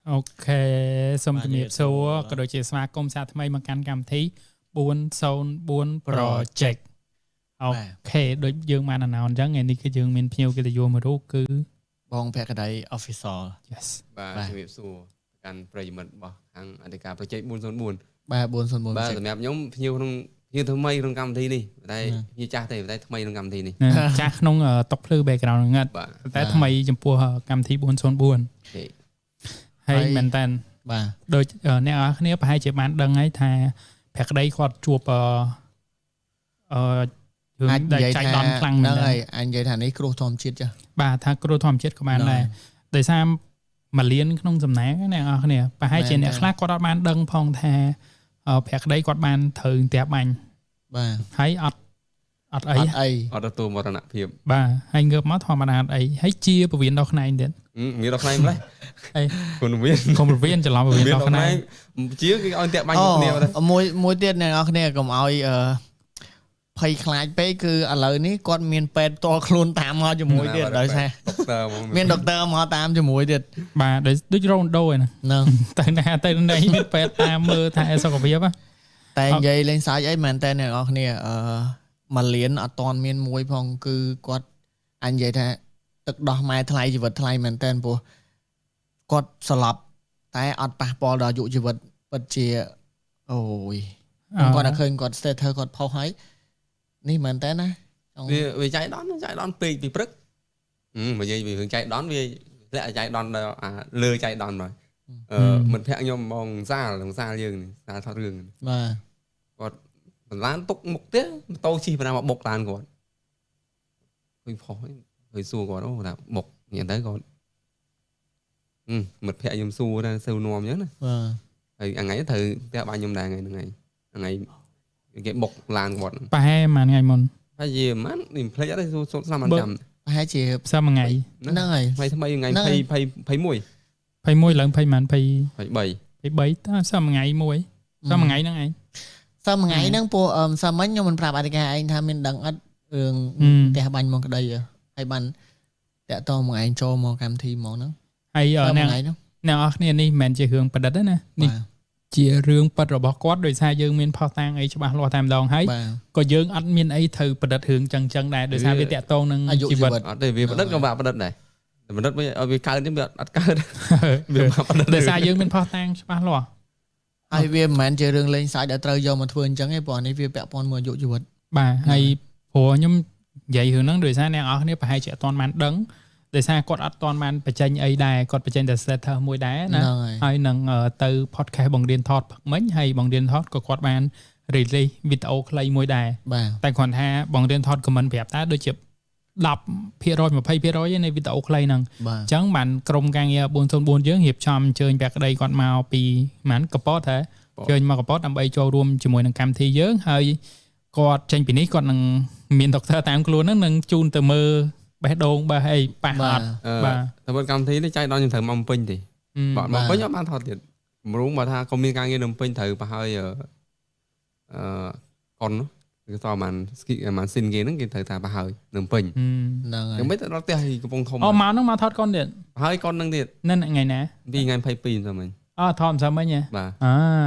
អូខេសូមជំរាបសួរក៏ដូចជាស្វាគមន៍សាថ្មីមកកាន់កម្មវិធី404 Project អូខេដូចយើងបាន announce អញ្ចឹងថ្ងៃនេះគឺយើងមានភ្ញៀវកិត្តិយសមួយរូបគឺបងភក្តី official Yes បាទជំរាបសួរកាន់ប្រិយមិត្តរបស់ខាងអធិការ Project 404បាទ404បាទសម្រាប់ខ្ញុំភ្ញៀវក្នុងភ្ញៀវថ្មីក្នុងកម្មវិធីនេះតែភ្ញៀវចាស់ទេតែថ្មីក្នុងកម្មវិធីនេះចាស់ក្នុងតុកភ្លឺ background ងឹតតែថ្មីចំពោះកម្មវិធី404ហើយមែនតើបាទដូចអ្នកនរគ្នាប្រហែលជាបានដឹងហើយថាភក្តីគាត់ជួបអាចនិយាយថាហ្នឹងហើយអាចនិយាយថានេះគ្រោះធម្មជាតិចាស់បាទថាគ្រោះធម្មជាតិក៏បានដែរដោយសារមួយលានក្នុងសំណាងអ្នកនរគ្នាប្រហែលជាអ្នកខ្លះគាត់អត់បានដឹងផងថាភក្តីគាត់បានត្រូវផ្ទះបាញ់បាទហើយអត់អីអត់ទទួលមរណភាពបាទហើយងើបមកធម្មតាអត់អីហើយជាពវៀនដល់ខ្នែងទៀតមានដល់ខ្នែងម្លេះអីគុណវៀនច្រឡំពវៀនដល់ខ្នែងជាគេឲ្យផ្ទះបាញ់គ្នាមួយទៀតអ្នកនរគ្នាកុំឲ្យភ័យខ្លាចពេកគឺឥឡូវនេះគាត់មានពេទ្យផ្ទាល់ខ្លួនតាមមកជាមួយទៀតដោយសារមានដុកទ័រមកតាមជាមួយទៀតបាទដូចរ៉ូនដូឯហ្នឹងតែមានពេទ្យតាមមើលថាសុខភាពតែនិយាយលេងសើចអីមែនតើអ្នកនរគ្នាមួយលានអត់តាន់មានមួយផងគឺគាត់អញនិយាយថាទឹកដោះម៉ែថ្លៃជីវិតថ្លៃមែនតើព្រោះគាត់ស្លាប់តែអត់ប៉ះពាល់ដល់អាយុជីវិតពិតជាអូយគាត់តែឃើញគាត់ status គាត់ផុសហើយនេះមែនតើណាវាចៃដន់ពេកពីព្រឹកនិយាយពីរឿងចៃដន់វាធ្លាក់ចៃដន់ដល់លើចៃដន់មកមិនភ័ក្រខ្ញុំបងសាលយើងសាលថតរឿងបាទគាត់បន្លានទុកមុខទៀតម៉ូតូជិះបណ្ដាមកបុកឡានគាត់ឃើញផុសហើយសួរគាត់អូថាបុកញ៉ាំទៅគាត់មិត្តភ័ក្ដិខ្ញុំសួរដែរសើនាំអញ្ចឹងណាបាទហើយថ្ងៃត្រូវផ្ទះបាញ់ខ្ញុំដែរថ្ងៃគេបុកឡានគាត់ប្រហែលមួយថ្ងៃមុនហើយយីមិននេះផ្លេចអត់ទេសួរស្លាប់មិនចាំប្រហែលជាផ្សារមួយថ្ងៃហ្នឹងហើយថ្មីថ្ងៃ21ឡើង20ម៉ាន23តើផ្សារមួយថ្ងៃមួយផ្សារមួយថ្ងៃហ្នឹងឯងផ្សារមួយថ្ងៃហ្នឹងពួកផ្សារមិញខ្ញុំមិនប្រាប់អធិការឯងថាមានដឹងអត់រឿងផ្ទះបាញ់មកក្តីហើយបានតាក់តមកឯងចូលមកកម្មវិធីហ្មងហ្នឹងហើយអ្នកនរគ្នានេះមិនមែនជារឿងប្រឌិតទេណានេះជារឿងប៉ិតរបស់គាត់ដោយសារយើងមានផុសតាងអីច្បាស់លាស់តែម្ដងហើយក៏យើងអត់មានអីត្រូវប្រឌិតរឿងចឹងដែរដោយសារវាតាក់ទងនឹងជីវិតអត់ទេវាប្រឌិតក៏វាប្រឌិតដែរប្រឌិតវាកើតទេវាអត់កើតវាមកប្រឌិតដោយសារយើងមានផុសតាងច្បាស់លាស់ហើយវាមិនមែនជារឿងលេងសើចដែលត្រូវយកមកធ្វើអញ្ចឹងទេព្រោះនេះវាពាក់ព័ន្ធមួយអាយុជីវិតបាទហើយព្រោះខ្ញុំនិយាយរឿងហ្នឹងដោយសារអ្នកនរគ្នាប្រហែលជាអត់ទាន់បានដឹងដោយសារគាត់អត់ទាន់បានបញ្ចេញអីដែរគាត់បញ្ចេញតែ status មួយដែរណាហើយនឹងទៅ podcast បង្រៀនថតផឹកមិញហើយបង្រៀនថតក៏គាត់បាន release វីដេអូខ្លីមួយដែរតែគ្រាន់ថាបង្រៀនថត comment ប្រាប់តែដូចជា10% 20% នៃវីដេអូខ្លីហ្នឹងអញ្ចឹងបានក្រុមការងារ404យើងរៀបចំអញ្ជើញព្រះក្តីគាត់មកពីម៉ានកប៉ោតហ៎អញ្ជើញមកកប៉ោតដើម្បីចូលរួមជាមួយនឹងកម្មវិធីយើងហើយគាត់ចេញពីនេះគាត់នឹងមានដុកទ័រតាមខ្លួនហ្នឹងនឹងជូនទៅមើលបេះដូងបេះអីប៉ះអត់បាទតែបើកម្មវិធីនេះចៃដន្យខ្ញុំត្រូវមកពេញទេបាទមកពេញអត់បានថតទៀតគម្រោងបើថាកុំមានការងារនៅពេញត្រូវប្រហើយកុនគេតបានស្គីបានស៊ីនគេហ្នឹងគេត្រូវថាប្រហើយនៅពេញហ្នឹងហើយមិនទៅដល់ផ្ទះកំពង់ធំអូមកហ្នឹងមកថតកុនទៀតប្រហើយកុនហ្នឹងទៀតនៅថ្ងៃណាពីថ្ងៃ22ទៅមិញថតម្សិលមិញហ៎បាទ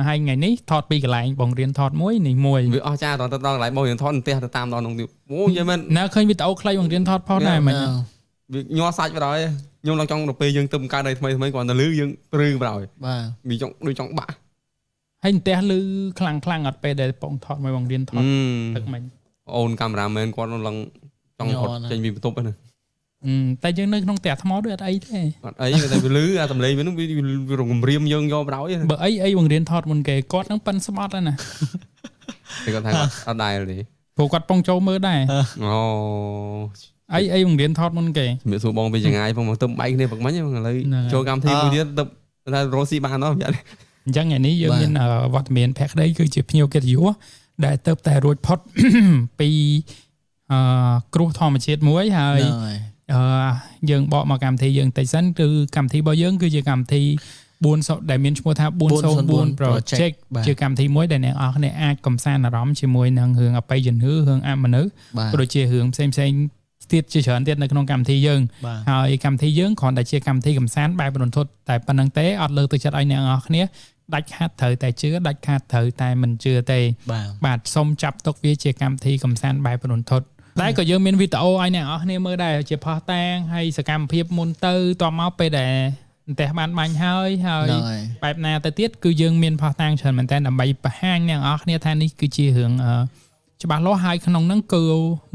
ហើយថ្ងៃនេះថតពីកន្លែងបងរៀនថតមួយនេះមួយវាអស់ចាដល់កន្លែងបងរៀនថតផ្ទះទៅតាមដល់នោះទៀតអូយមិននៅឃើញវីដេអូខ្លីបងរៀនថតផុសដែរមិញវាញ័រសាច់បណ្ដោយខ្ញុំឡើងចង់ទៅពេលយើងទៅកើតអីថ្មីគ្រាន់តែលឺយើងព្រឺបណ្ដោយបាទវាចង់ដូចចង់បាក់ហើយផ្ទះលឺខ្លាំងអត់ពេលដែលបងថតមួយបងរៀនថតទឹកមិញអូនកាមេរ៉ាមែនគាត់ឡើងចង់រត់ចេញពីបន្ទប់ហ្នឹងតែយើងនៅក្នុងផ្ទះថ្មដូចអត់អីទេអត់អីតែវាលឺអាសំឡេងវានឹងវារងគម្រាមយើងយកបណ្ដោយបើអីបងរៀនថតមុនគេគាត់នឹងប៉ិនស្បត់ហើយណាគេគាត់ថាអត់ដែរទេព្រោះគាត់ពងចូលមើលដែរអូអីបងរៀនថតមុនគេជំរាបសួរបងពីចងាយផងមកទៅបែកគ្នាព្រឹកមិញឥឡូវចូលកម្មវិធីមួយទៀតទៅរស់ស៊ីបានអត់អញ្ចឹងថ្ងៃនេះយើងមានវត្តមានភក្តីគឺជាភ្ញៀវកិត្តិយសដែលទៅតែរួចផុតពីគ្រោះធម្មជាតិមួយហើយយើងបកមកកម្មវិធីយើងតិចសិនគឺកម្មវិធីរបស់យើងគឺជាកម្មវិធី4ដែលមានឈ្មោះថា404 Project ជាកម្មវិធីមួយដែលអ្នកនរគ្នាអាចកំសាន្តអារម្មណ៍ជាមួយនឹងរឿងអបិយជំនឿរឿងអមនុស្សក៏ដូចជារឿងផ្សេង ទៀតជាច្រើនទៀតនៅក្នុងកម្មវិធីយើងហើយកម្មវិធីយើងគ្រាន់តែជាកម្មវិធីកំសាន្តបែបរន្ធត់តែប៉ុណ្្នឹងទេអត់លើកទឹកចិត្តឲ្យអ្នកនរគ្នាដាច់ខាតត្រូវតែជឿដាច់ខាតត្រូវតែមិនជឿទេបាទសូមចាប់ទុកវាជាកម្មវិធីកំសាន្តបែបរន្ធត់តែក៏យើងមានវីដេអូឲ្យអ្នកនរគ្នាមើលដែរជាផុសតាងហើយសកម្មភាពមុនទៅតមកពេលដែលផ្ទះបានបាញ់ហើយបែបណាទៅទៀតគឺយើងមានផុសតាងច្រើនមែនតើដើម្បីបង្ហាញអ្នកនរគ្នាថានេះគឺជារឿងច្បាស់លាស់ហើយក្នុងហ្នឹងគឺ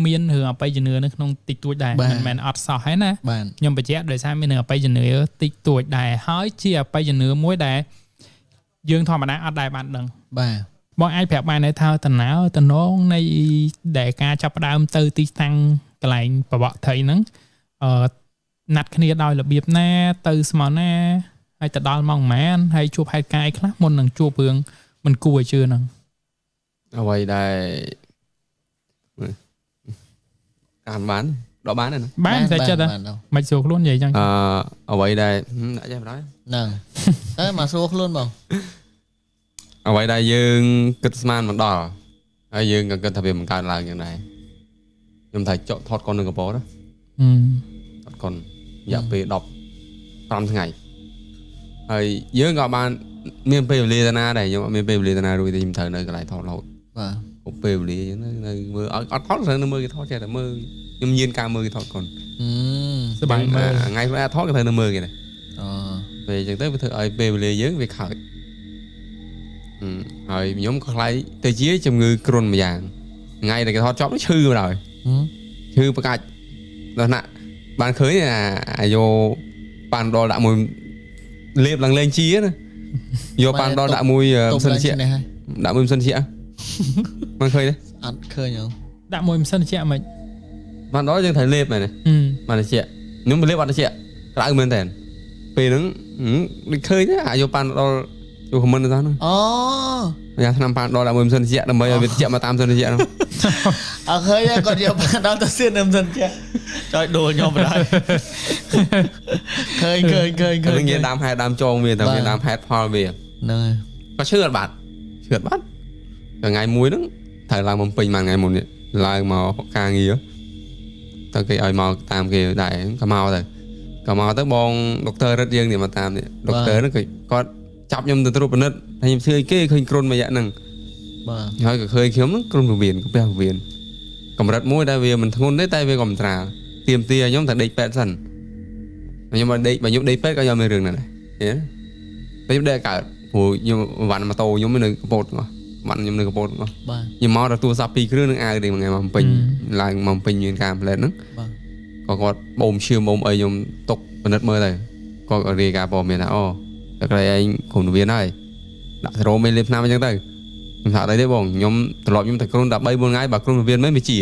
មានរឿងអបិយជំនឿនៅក្នុងតិចតួចដែរមិនមែនអត់សោះហ្នឹងណាខ្ញុំបញ្ជាក់ដោយសារមានរឿងអបិយជំនឿតិចតួចដែរហើយជាអបិយជំនឿមួយដែលយើងធម្មតាអត់ដែរបានដឹងបាទបងអាចប្រាប់បានថាតំណងនៃដែលការចាប់ផ្ដើមទៅទីតាំងកន្លែងបបកថៃហ្នឹងណាត់គ្នាដោយរបៀបណាទៅស្មោះណាហើយទៅដល់ម៉ោងប៉ុន្មានហើយជួបហេតុការណ៍អីខ្លះមុននឹងជួបរឿងមិនគួរឲ្យជឿហ្នឹងអ្វីដែលតាមបានដកបានណាបានតែចិត្តមិនស្រួលខ្លួននិយាយចឹងអ្វីដែលដាក់ចេះបណ្ដោយហ្នឹងតែមកស្រួលខ្លួនបងអ្វីដែលយើងគិតស្មានមិនដល់ហើយយើងក៏គិតថាវាមិនកើតឡើងយ៉ាងដែរខ្ញុំថាចកថតកុននៅកពតថតកុនរយៈពេល15ថ្ងៃហើយយើងក៏បានមានពេលវេលាតាណាដែរខ្ញុំអត់មានពេលវេលាតាណារួចទេខ្ញុំត្រូវនៅកន្លែងថតរហូតបាទគ្រប់ពេលវេលានៅមើលអត់ថតត្រូវនៅមើលគេថតចេះតែមើលខ្ញុំញៀនការមើលគេថតកុនសប្បាយមើលថ្ងៃខ្លះថតក៏ត្រូវនៅមើលគេដែរពេលអញ្ចឹងទៅវាធ្វើឲ្យពេលវេលាយើងវាខើចហើយខ្ញុំក៏ខ្លាចទៅជាជំងឺគ្រុនម្យ៉ាងថ្ងៃដែលគេថតចប់ឈឺបណ្ដោយឈឺប្រកាច់ដល់ណាបានឃើញអាយកប៉ាន់ដុលដាក់មួយលេបឡើងលេងជាណាយកប៉ាន់ដុលដាក់មួយម៉ាស៊ីនជាដាក់មួយម៉ាស៊ីនជាមិនឃើញទេអត់ឃើញហ៎ដាក់មួយម៉ាស៊ីនជាមិនប៉ាន់ដុលយើងត្រូវលេបមែនទេម៉ាស៊ីនជាខ្ញុំលេបអត់ជាក្តៅមែនតើពេលហ្នឹងដូចឃើញទេអាយកប៉ាន់ដុលយកខមមិនទៅហ្នឹងអូយ៉ាឆ្នាំប៉ាន់ដុលដាក់មួយម៉ាស៊ីនជាដើម្បីឲ្យវាជាមកតាមម៉ាស៊ីនជាហ្នឹងអត់ឃើញគាត់យកប៉ាន់ដុលទៅសៀនម៉ាស៊ីនជាចុយដួលខ្ញុំបណ្ដោយឃើញហ្នឹងនិយាយដើមហេតុដើមចងវាតែវាដើមហេតុផលវាហ្នឹងហើយក៏ឈឺអត់បាត់ថ្ងៃមួយហ្នឹងត្រូវឡើងមកពេញមួយថ្ងៃមុននេះឡើងមកការងារទៅគេឲ្យមកតាមគេដែរក៏មកទៅបងដុកទ័ររឹតយើងនេះមកតាមនេះដុកទ័រហ្នឹងគាត់ចាប់ខ្ញុំទៅត្រួតពិនិត្យហើយខ្ញុំជឿគេឃើញគ្រុនមួយយ៉ាងហ្នឹងបាទហើយក៏ឃើញខ្ញុំហ្នឹងគ្រុនពវៀនកាពះពវៀនកម្រិតមួយដែលវាមិនធ្ងន់ទេតែវាក៏មិនត្រាលទៀមទាខ្ញុំត្រូវដេកពេទ្យសិនខ្ញុំមកដេកបើខ្ញុំដេកពេទ្យក៏យកមានរឿងហ្នឹងដែរតែខ្ញុំដេកកើតព្រោះខ្ញុំវ៉ាន់ម៉ូតូខ្ញុំនៅកពតហ្នឹងវ៉ាន់ខ្ញុំនៅកពតហ្នឹងបាទខ្ញុំមកដល់ទូរស័ព្ទ2គ្រឿងនឹងអាវទេមួយថ្ងៃមកពេញឡើងមកពេញមានការផ្លែតហ្នឹងបាទក៏គាត់បូមឈាមបូមអីខ្ញុំຕົកពិនិត្យមើលទៅគាត់ក៏រាយការណ៍ព័ត៌មានថាអូតែក្រែងគ្រុនពវៀនហើយដាក់សេរ៉ូមេលេបថ្នាំអញ្ចឹងទៅខ្ញុំថាអីទេបងខ្ញុំត្រឡប់ខ្ញុំទៅគ្រុន13 4ថ្ងៃបើគ្រុនពវៀនមិនវាជា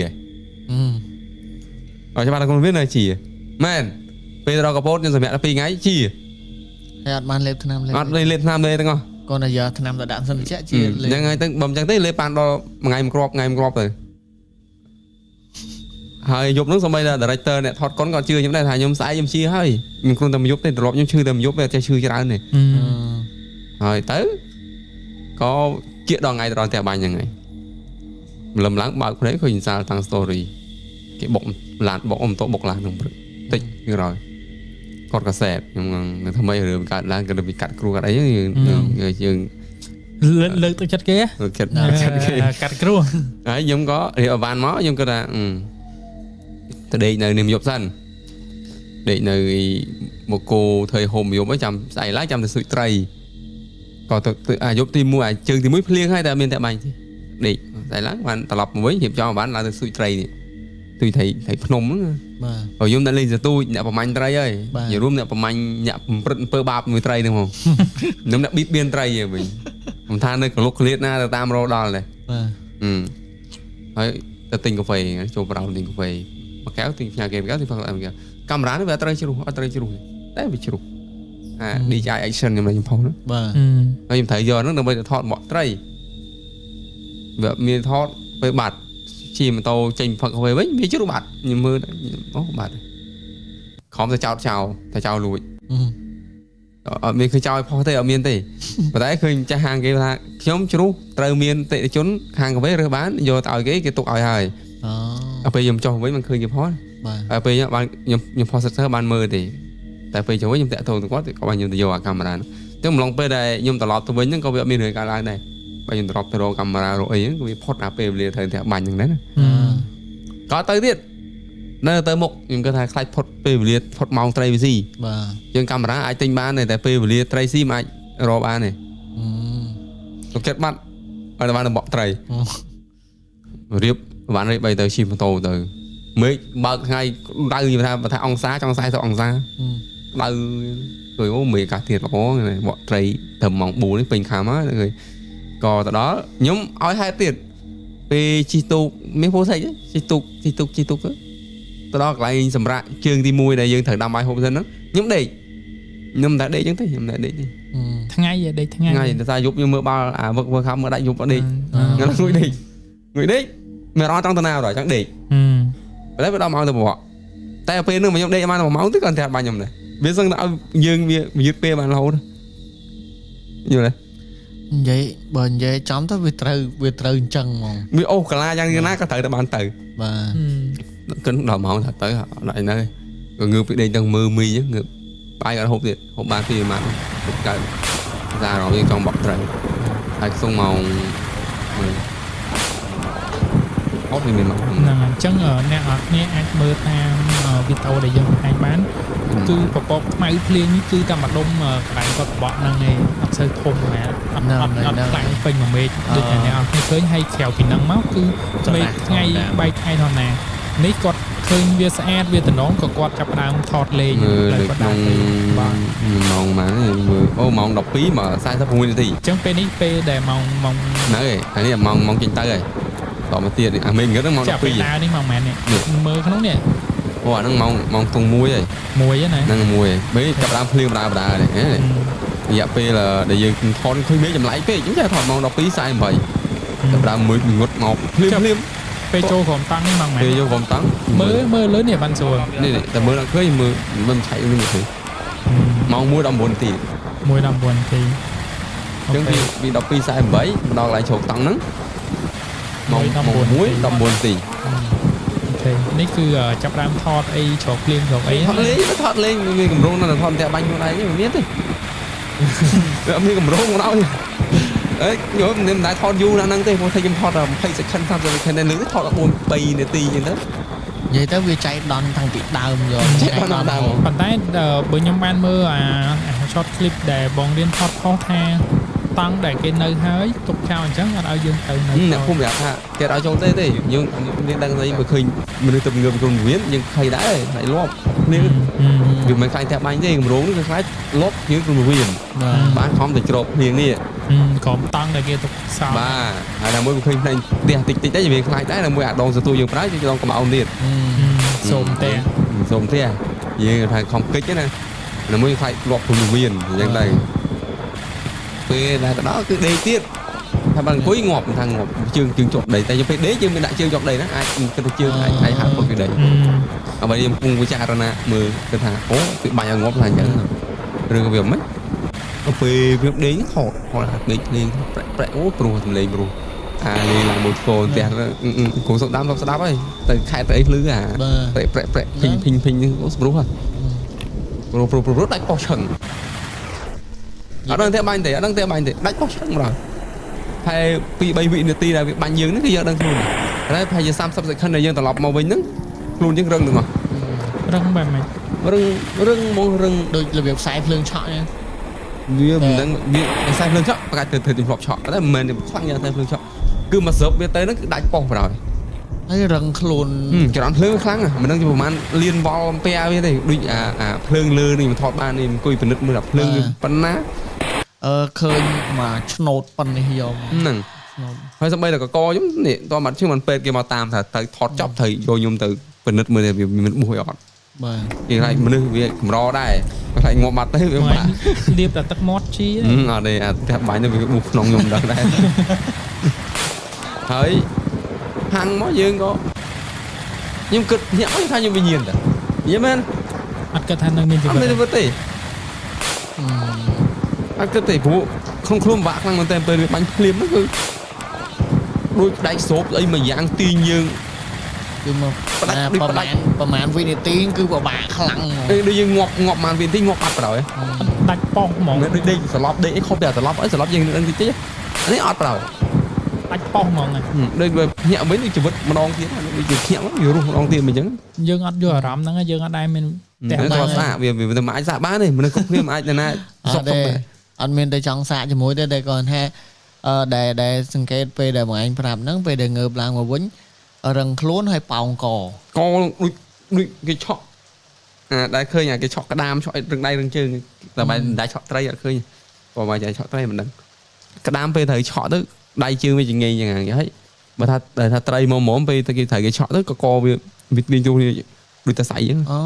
អឺច្បាស់តែគ្រុនពវៀននៅជាមែនពេលរកកពតខ្ញុំសម្រាប់ដល់2ថ្ងៃជាហើយអត់បានលេបថ្នាំអត់លេបថ្នាំទេទាំងអស់គាត់តែយកថ្នាំទៅដាក់សិនជាជាហ្នឹងហើយទៅបើមិនអញ្ចឹងទេលេបប៉ាន់ដល់មួយថ្ងៃមួយគ្រាប់ទៅហើយយប់ហ្នឹងសូម្បីតែ director អ្នកថតកុនក៏ជឿខ្ញុំដែរថាខ្ញុំស្អែកខ្ញុំជាហើយខ្ញុំគ្រាន់តែមួយយប់ទេត្រឡប់ខ្ញុំឈឺតែមួយយប់ទេអត់ចេះឈឺច្រើនទេហើយទៅក៏គៀកដល់ថ្ងៃដល់ផ្ទះបាញ់ហ្នឹងហើយលំឡើងបើកភ្នែកឃើញសាលតាំង story គេបុកឡានបុកអ៊ំតបុកឡានក្នុងព្រឹកតិចក្រោយគាត់ក៏សែតខ្ញុំនឹងធ្វើម៉េចរឿងកើតឡើងក៏ទៅកាត់គ្រូកាត់អីយើងលើកទឹកចិត្តគេកាត់គ្រូហើយខ្ញុំក៏រៀបអវ៉ាន់មកខ្ញុំគាត់ថាទៅដេកនៅនេះយប់សិនដេកនៅមកគោធ្វើហូមយប់ចាំស្អែកឡើងចាំទៅស៊ុយត្រីក៏ទៅយប់ទី1ជើងទី1ភ្លៀងហើយតែមានតែបាញ់ទេដេកស្អែកឡើងបានត្រឡប់មកវិញរៀបចំបានឡើងទៅស៊ុយត្រីនេះទុយត្រីភ្នំហ្នឹងបាទខ្ញុំតែលេងសទូចអ្នកប្រមាញ់ត្រីហើយនិយាយរួមអ្នកប្រមាញ់អ្នកព្រឹត្តអំពើបាបមួយត្រីហ្នឹងហ្មងខ្ញុំអ្នកបៀតបៀនត្រីវិញខ្ញុំថានៅកលុកក្លៀតណាទៅតាមរោដល់ដែរបាទហើយទៅទិញកាហ្វេចូលប្រោទិញកាហ្វេមួយកែវទិញផ្ញើគេមួយកែវទិញផឹកមួយកែវកាមេរ៉ានេះវាអត់ត្រូវជ្រុះតែវាជ្រុះDJI Action ខ្ញុំផុសហ្នឹងបាទហើយខ្ញុំត្រូវយកហ្នឹងដើម្បីទៅថតបកត្រីវាមានថតពេលបាត់ជិះម៉ូតូចេញផឹកកាហ្វេវិញវាជ្រុះបាត់ខ្ញុំមើលអូបាត់ខំទៅចោលលួចអត់មានឃើញចោលឲ្យផុសទេអត់មានទេប៉ុន្តែឃើញចាស់ហាងគេថាខ្ញុំជ្រុះត្រូវមានតិថិជនខាងកាហ្វេរើសបានយកទៅឲ្យគេទុកឲ្យហើយអូពេលខ្ញុំចុះវិញមិនឃើញគេផុស ហើយពេលខ្ញុំ processor បានមើលទេតែពេលចូលខ្ញុំតាក់ទងទៅគាត់ក៏បានខ្ញុំទៅយកអាកាមេរ៉ាហ្នឹងចឹងម្លងពេលដែលខ្ញុំត្រឡប់ទៅវិញហ្នឹងក៏វាអត់មានរឿងកើតឡើងដែរបើខ្ញុំត្រឡប់ទៅរកកាមេរ៉ារកអីហ្នឹងក៏វាផុតអាពេលវេលាត្រូវតែបាញ់ហ្នឹងដែរណាក៏ទៅទៀតនៅទៅមុខខ្ញុំគិតថាខ្លាចផុតពេលវេលាផុតម៉ោងត្រីវាស៊ីបាទយើងកាមេរ៉ាអាចទិញបានតែពេលវេលាត្រីស៊ីមិនអាចរកបានទេទៅចិត្តបាត់ឲ្យបានបកត្រីរៀបបានរៀបបីទៅជិះម៉ូតូទៅមេឃបើកថ្ងៃដៅនិយាយថាអង្សាចង់40អង្សាដៅឃើញអូមេឃអាកាសធាតុល្អបកត្រីត្រឹមម៉ោង4នេះពេញខាំហើយក៏ទៅដល់ខ្ញុំឲ្យហេតុទៀតពេលជិះទូកមានពោធិចជិះទូកទៅដល់កន្លែងសម្រាប់ជើងទី1ដែលយើងត្រូវដាំបាយហូបសិនហ្នឹងខ្ញុំដេកខ្ញុំតែដេកចឹងទេខ្ញុំតែដេកទេថ្ងៃដេកថ្ងៃតែថាយប់ខ្ញុំមើលបាល់អាវឹកខំមើលដាច់យប់អត់ដេកថ្ងៃងុយដេកមានអត់ចង់ទៅណាដល់ចង់ដេកឥឡូវវាដល់ម៉ោងទៅបកតែពេលហ្នឹងខ្ញុំដេកបាន1ម៉ោងទៅគាត់តែបាញ់ខ្ញុំដែរវាសឹងតែឲ្យយើងវាយឺតពេលបានរហូតយល់ទេនិយាយបើនិយាយចំទៅវាត្រូវអញ្ចឹងហ្មងវាអូសកាឡាយ៉ាងណាក៏ត្រូវតែបានទៅបាទគិនដល់ម៉ោងថាទៅអត់ឯណើក៏ងើបពីដេកទាំងមើលមីងងើបបាយអត់ហូបទៀតហូបបាន2ម៉ាត់កើតថារងយើងចង់បកត្រីហើយខ្ទង់ម៉ោងអត់មានមកហ្នឹងអញ្ចឹងអ្នកនរគ្នាអាចមើលតាមវីដេអូដែលយើងបង្ហាញបានគឺប្រព័ន្ធខ្មៅភ្លៀងនេះគឺតែម្ដុំកន្លែងគាត់បក់ហ្នឹងឯងអត់សូវធំណាស់អត់ខ្លាំងពេញមួយមេឃដូចតែអ្នកនរគ្នាឃើញហើយក្រៅពីហ្នឹងមកគឺមេឃថ្ងៃបែកថ្ងៃធម្មតានេះគាត់ឃើញវាស្អាតវាតំណងក៏គាត់ចាប់ដើមថតលេងលើគាត់ដាក់បាទម៉ោងម៉ានមើលអូម៉ោង12មក46នាទីអញ្ចឹងពេលនេះពេលដែលម៉ោងហ្នឹងហើយអានេះម៉ោងចេញទៅហើយតមកទៀតអាមេងហ្នឹងម៉ោង12ចាប់ដើរនេះម៉ោងម៉ាននេះមើលក្នុងនេះអូអាហ្នឹងម៉ោងទង1ហើយ1ណាហ្នឹង1ហើយពេលចាប់ដើមភ្លៀងបដានេះរយៈពេលដែលយើងថតឃើញមេឃចម្លែកពេកអញ្ចឹងថតម៉ោង12:48ចាប់ដើមមើលងត់មកភ្លាមពេលចូលក្រុមតាំងនេះម៉ោងម៉ានពេលចូលក្រុមតាំងមើលលើនេះបានសួរនេះតែមើលអត់ឃើញមើលមិនឆៃនឹងទេម៉ោង1:19នាទី1:19នាទីអញ្ចឹងពី12:48ដល់កន្លែងចូលតាំងហ្នឹងម៉ោង1:19នាទីអូខេនេះគឺចាប់ដើមថតអីច្រកភ្លៀងច្រកអីថតលេងមានកម្រងនៅថតផ្ទះបាញ់ខ្លួនឯងមិនមានទេវាអត់មានកម្រងមកដល់អេខ្ញុំមិនដែរថតយូរណាស់ហ្នឹងទេព្រោះថាខ្ញុំថត20 second 30 second នៅលើថតដល់4-3នាទីអញ្ចឹងទៅនិយាយទៅវាចៃដន្យតាំងពីដើមយកចៃដន្យដើមប៉ុន្តែបើខ្ញុំបានមើលអា short clip ដែលបងរៀនថតខុសថាតង់ដែលគេនៅហើយទុកចោលអញ្ចឹងអត់ឲ្យយើងទៅនៅអ្នកភូមិប្រាប់ថាគេអត់ឲ្យចូលទេយើងមានដឹងស្អីបើឃើញមនុស្សទៅងើបក្នុងវិមានយើងខៃដែរហើយលាប់នេះវាមិនខ្លាចតែបាញ់ទេកម្រងនេះគឺខ្លាចលាប់យើងក្នុងវិមានបានខំទៅច្រកភ្លៀងនេះក្រុមតង់ដែលគេទុកសោបាទហើយតែមួយឃើញផ្នែកផ្ទះតិចទៅវាខ្លាចដែរតែមួយអាដងសទួយើងប្រើយើងដងកំអោនទៀតសូមផ្ទះយើងថាខំកិច្ចណាតែមួយខ្លាចលាប់ក្នុងវិមានអញ្ចឹងដែរពេលដែលទៅដល់គឺដេកទៀតថាបើអង្គុយងាប់ថាងាប់ជើងជាប់ដីតែពេលដេកយើងមានដាក់ជើងជាប់ដីណាអាចគិតថាជើងអាចហាត់ពុតពីដីអ្វីយើងពងវិចារណាមើលគឺថាអូវាបាញ់ឲ្យងាប់ថាអញ្ចឹងរឿងវាមិនពេលវាដេកថតដេកលេងប្រែអូព្រោះសំឡេងព្រោះលេងឡើងមួយហ្វូនផ្ទះគ្រូសុកដាំស្ដាប់ហើយទៅខេតទៅអីលឺប្រែភីងអូស្រួលហ៎ព្រោះដាច់ប៉ោះឈឹងអត់ដឹងទេបាញ់ទេដាច់ប៉ោះឈឹងម្ដងហើយ2-3វិនាទីដែលវាបាញ់យើងហ្នឹងគឺយើងដឹងខ្លួនតែប្រហែលជា30 second ដែលយើងត្រឡប់មកវិញហ្នឹងខ្លួនយើងរឹងទាំងអស់រឹងបែបម៉េចរឹងមករឹងដូចរបៀបខ្សែភ្លើងឆក់ហ្នឹងវាមិនដឹងវាខ្សែភ្លើងឆក់ប្រកាសទៅធ្លាប់ឆក់តែមិនមែនខ្លាំងយ៉ាងខ្សែភ្លើងឆក់គឺមកស្រុបវាទៅហ្នឹងគឺដាច់ប៉ោះបណ្ដោយហើយរឹងខ្លួនចរន្តភ្លើងខ្លាំងមិនដឹងជាប្រហែលលៀនវ៉លអំពែវាទេដូចអាភ្លើងលើនេះមិនថតបាននេះអង្គុយពិនិត្យមើលអាភ្លើងវាប៉ុណ្ណាឃើញមកឆ្នោតប៉ុណ្នេះយកហ្នឹងហើយសម្បីតែកកខ្ញុំនេះតោះមកជិះមិនពេទ្យគេមកតាមថាទៅថតចប់ត្រូវយកខ្ញុំទៅពិនិត្យមើលវាមានបួសអត់បាទគេខ្លាចមនុស្សវាកម្រដែរខ្លាចងាប់បាត់ទៅវាបាក់លាបតែទឹកមាត់ជីអត់ទេអាផ្ទះបាញ់ទៅវាបួសក្នុងខ្ញុំដឹងដែរហើយហាំងមកយើងក៏ខ្ញុំគិតញាក់ថាខ្ញុំវិញ្ញាណតែយល់មែនអត់គិតថានឹងមានជីវិតអត់មានជីវិតទេអត់គិតទេព្រោះក្នុងខ្លួនបាក់ខ្លាំងមែនតើពេលវាបាញ់ភ្លាមហ្នឹងគឺដូចដៃស្រូបអីមួយយ៉ាងទាញយើង គឺមកប្រមាណវិនាទីគឺពិបាកខ្លាំងដូចយើងងាប់បានវិនាទីងាប់បាត់ប្រហើយដាច់ប៉ោះហ្មងដូចដេកស្លាប់ដេកអីខុសពីស្លាប់អីស្លាប់យើងនឹងតិចតិចនេះអត់ប្រហើយដាច់ប៉ោះហ្មងដូចភ្ញាក់វិញដូចជីវិតម្ដងទៀតដូចជាភ្ញាក់វារស់ម្ដងទៀតអញ្ចឹងយើងអត់យកអារម្មណ៍ហ្នឹងយើងអត់ដែរមានតែគាត់សាកវាមិនអាចសាកបានទេមនុស្សគ្រប់គ្នាមិនអាចណាសុខទេអត់មានតែចង់សាកជាមួយទេតែគាត់ថាដែលសង្កេតពេលដែលបងឯងប្រាប់ហ្នឹងពេលដែលងើបឡើងមកវិញរឹងខ្លួនហើយប៉ោងកដូចគេឆក់ដែលឃើញគេឆក់ក្តាមឆក់រឹងដៃរឹងជើងតែបែរដៃឆក់ត្រីអត់ឃើញបើមកចៃឆក់ត្រីមិនដឹងក្តាមពេលត្រូវឆក់ទៅដៃជើងវាចងេងយ៉ាងហ្នឹងហើយបើថាត្រីមកពេលគេត្រូវគេឆក់ទៅកវាមានជួរដូចតែស្អីហ្នឹងអូ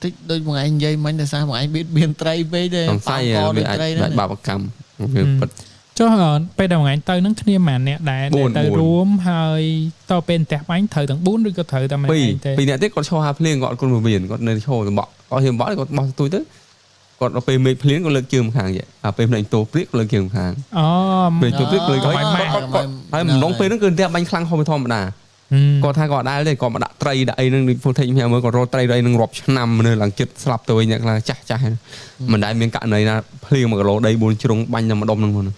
តិចដូចបងឯងនិយាយមិញតែសារបងឯងមានត្រីពេកទេប៉ោងកដូចត្រីហ្នឹងបាបកម្មវាពិតចុះពេលដែលថ្ងៃទៅហ្នឹងគ្នាម៉ានអ្នកដែរទៅរួមហើយតពេលផ្ទះបាញ់ត្រូវទាំង4ឬក៏ត្រូវតែម្នាក់ទេពីរអ្នកទៀតគាត់ឈរហាភ្លៀងគាត់គុំមានគាត់នៅឈរតំបក់គាត់ហ៊ានបក់គាត់បោះស្ទួយទៅគាត់ដល់ពេលមេឃភ្លៀងគាត់លើកជើងម្ខាងយេពេលភ្នែកតោព្រៀកគាត់លើកជើងម្ខាងពេលតោព្រៀកលើកហើយម្ដងពេលហ្នឹងគឺផ្ទះបាញ់ខ្លាំងហូបធម្មតាគាត់ថាគាត់ដែរទេគាត់មកដាក់ត្រីដាក់អីហ្នឹងដូច full take ខ្ញុំមើលគាត់រកត្រីអីហ្នឹងរាប់ឆ្នាំនៅឡើងចិត្តស្លាប់ទៅវិញអ្នកខ្លះចាស់មិនដែលមានករណីណាភ្លៀង1គីឡូដី4ជ្រុងបាញ់តែម្ដុំហ្នឹងហ្នឹង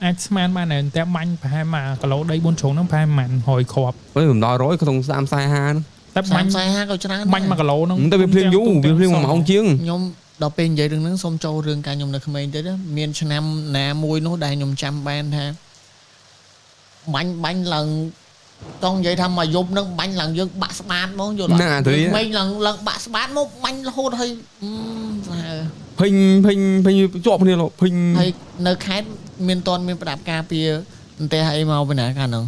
អាចស្មានបានតែតែបាញ់ប្រហែល1គីឡូដី4ជ្រុងហ្នឹងប្រហែល100គ្រាប់មិនដល់100ក្នុង30 40 50ហ្នឹងតែបាញ់40ក៏ច្រើនបាញ់1គីឡូហ្នឹងតែវាភ្លៀងយូរវាភ្លៀង1ម៉ោងជាងខ្ញុំដល់ពេលនិយាយរឿងហ្នឹងសូមចូលរឿងការខ្ញុំនៅក្មេងទៅមានឆ្នាំណាមួយនោះដែលខ្ញុំចាំបានថាបាញ់ឡើងតង់និយាយថាមកយប់ហ្នឹងបាញ់ឡើងយើងបាក់ស្បាតហ្មងយល់ណាមិញឡើងបាក់ស្បាតមកបាញ់រហូតហើយភេញជាប់គ្នាលោកភេញហើយនៅខេត្តមានតន់មានប្រដាប់ការពារអន្តែអីមកពីណាកាលហ្នឹង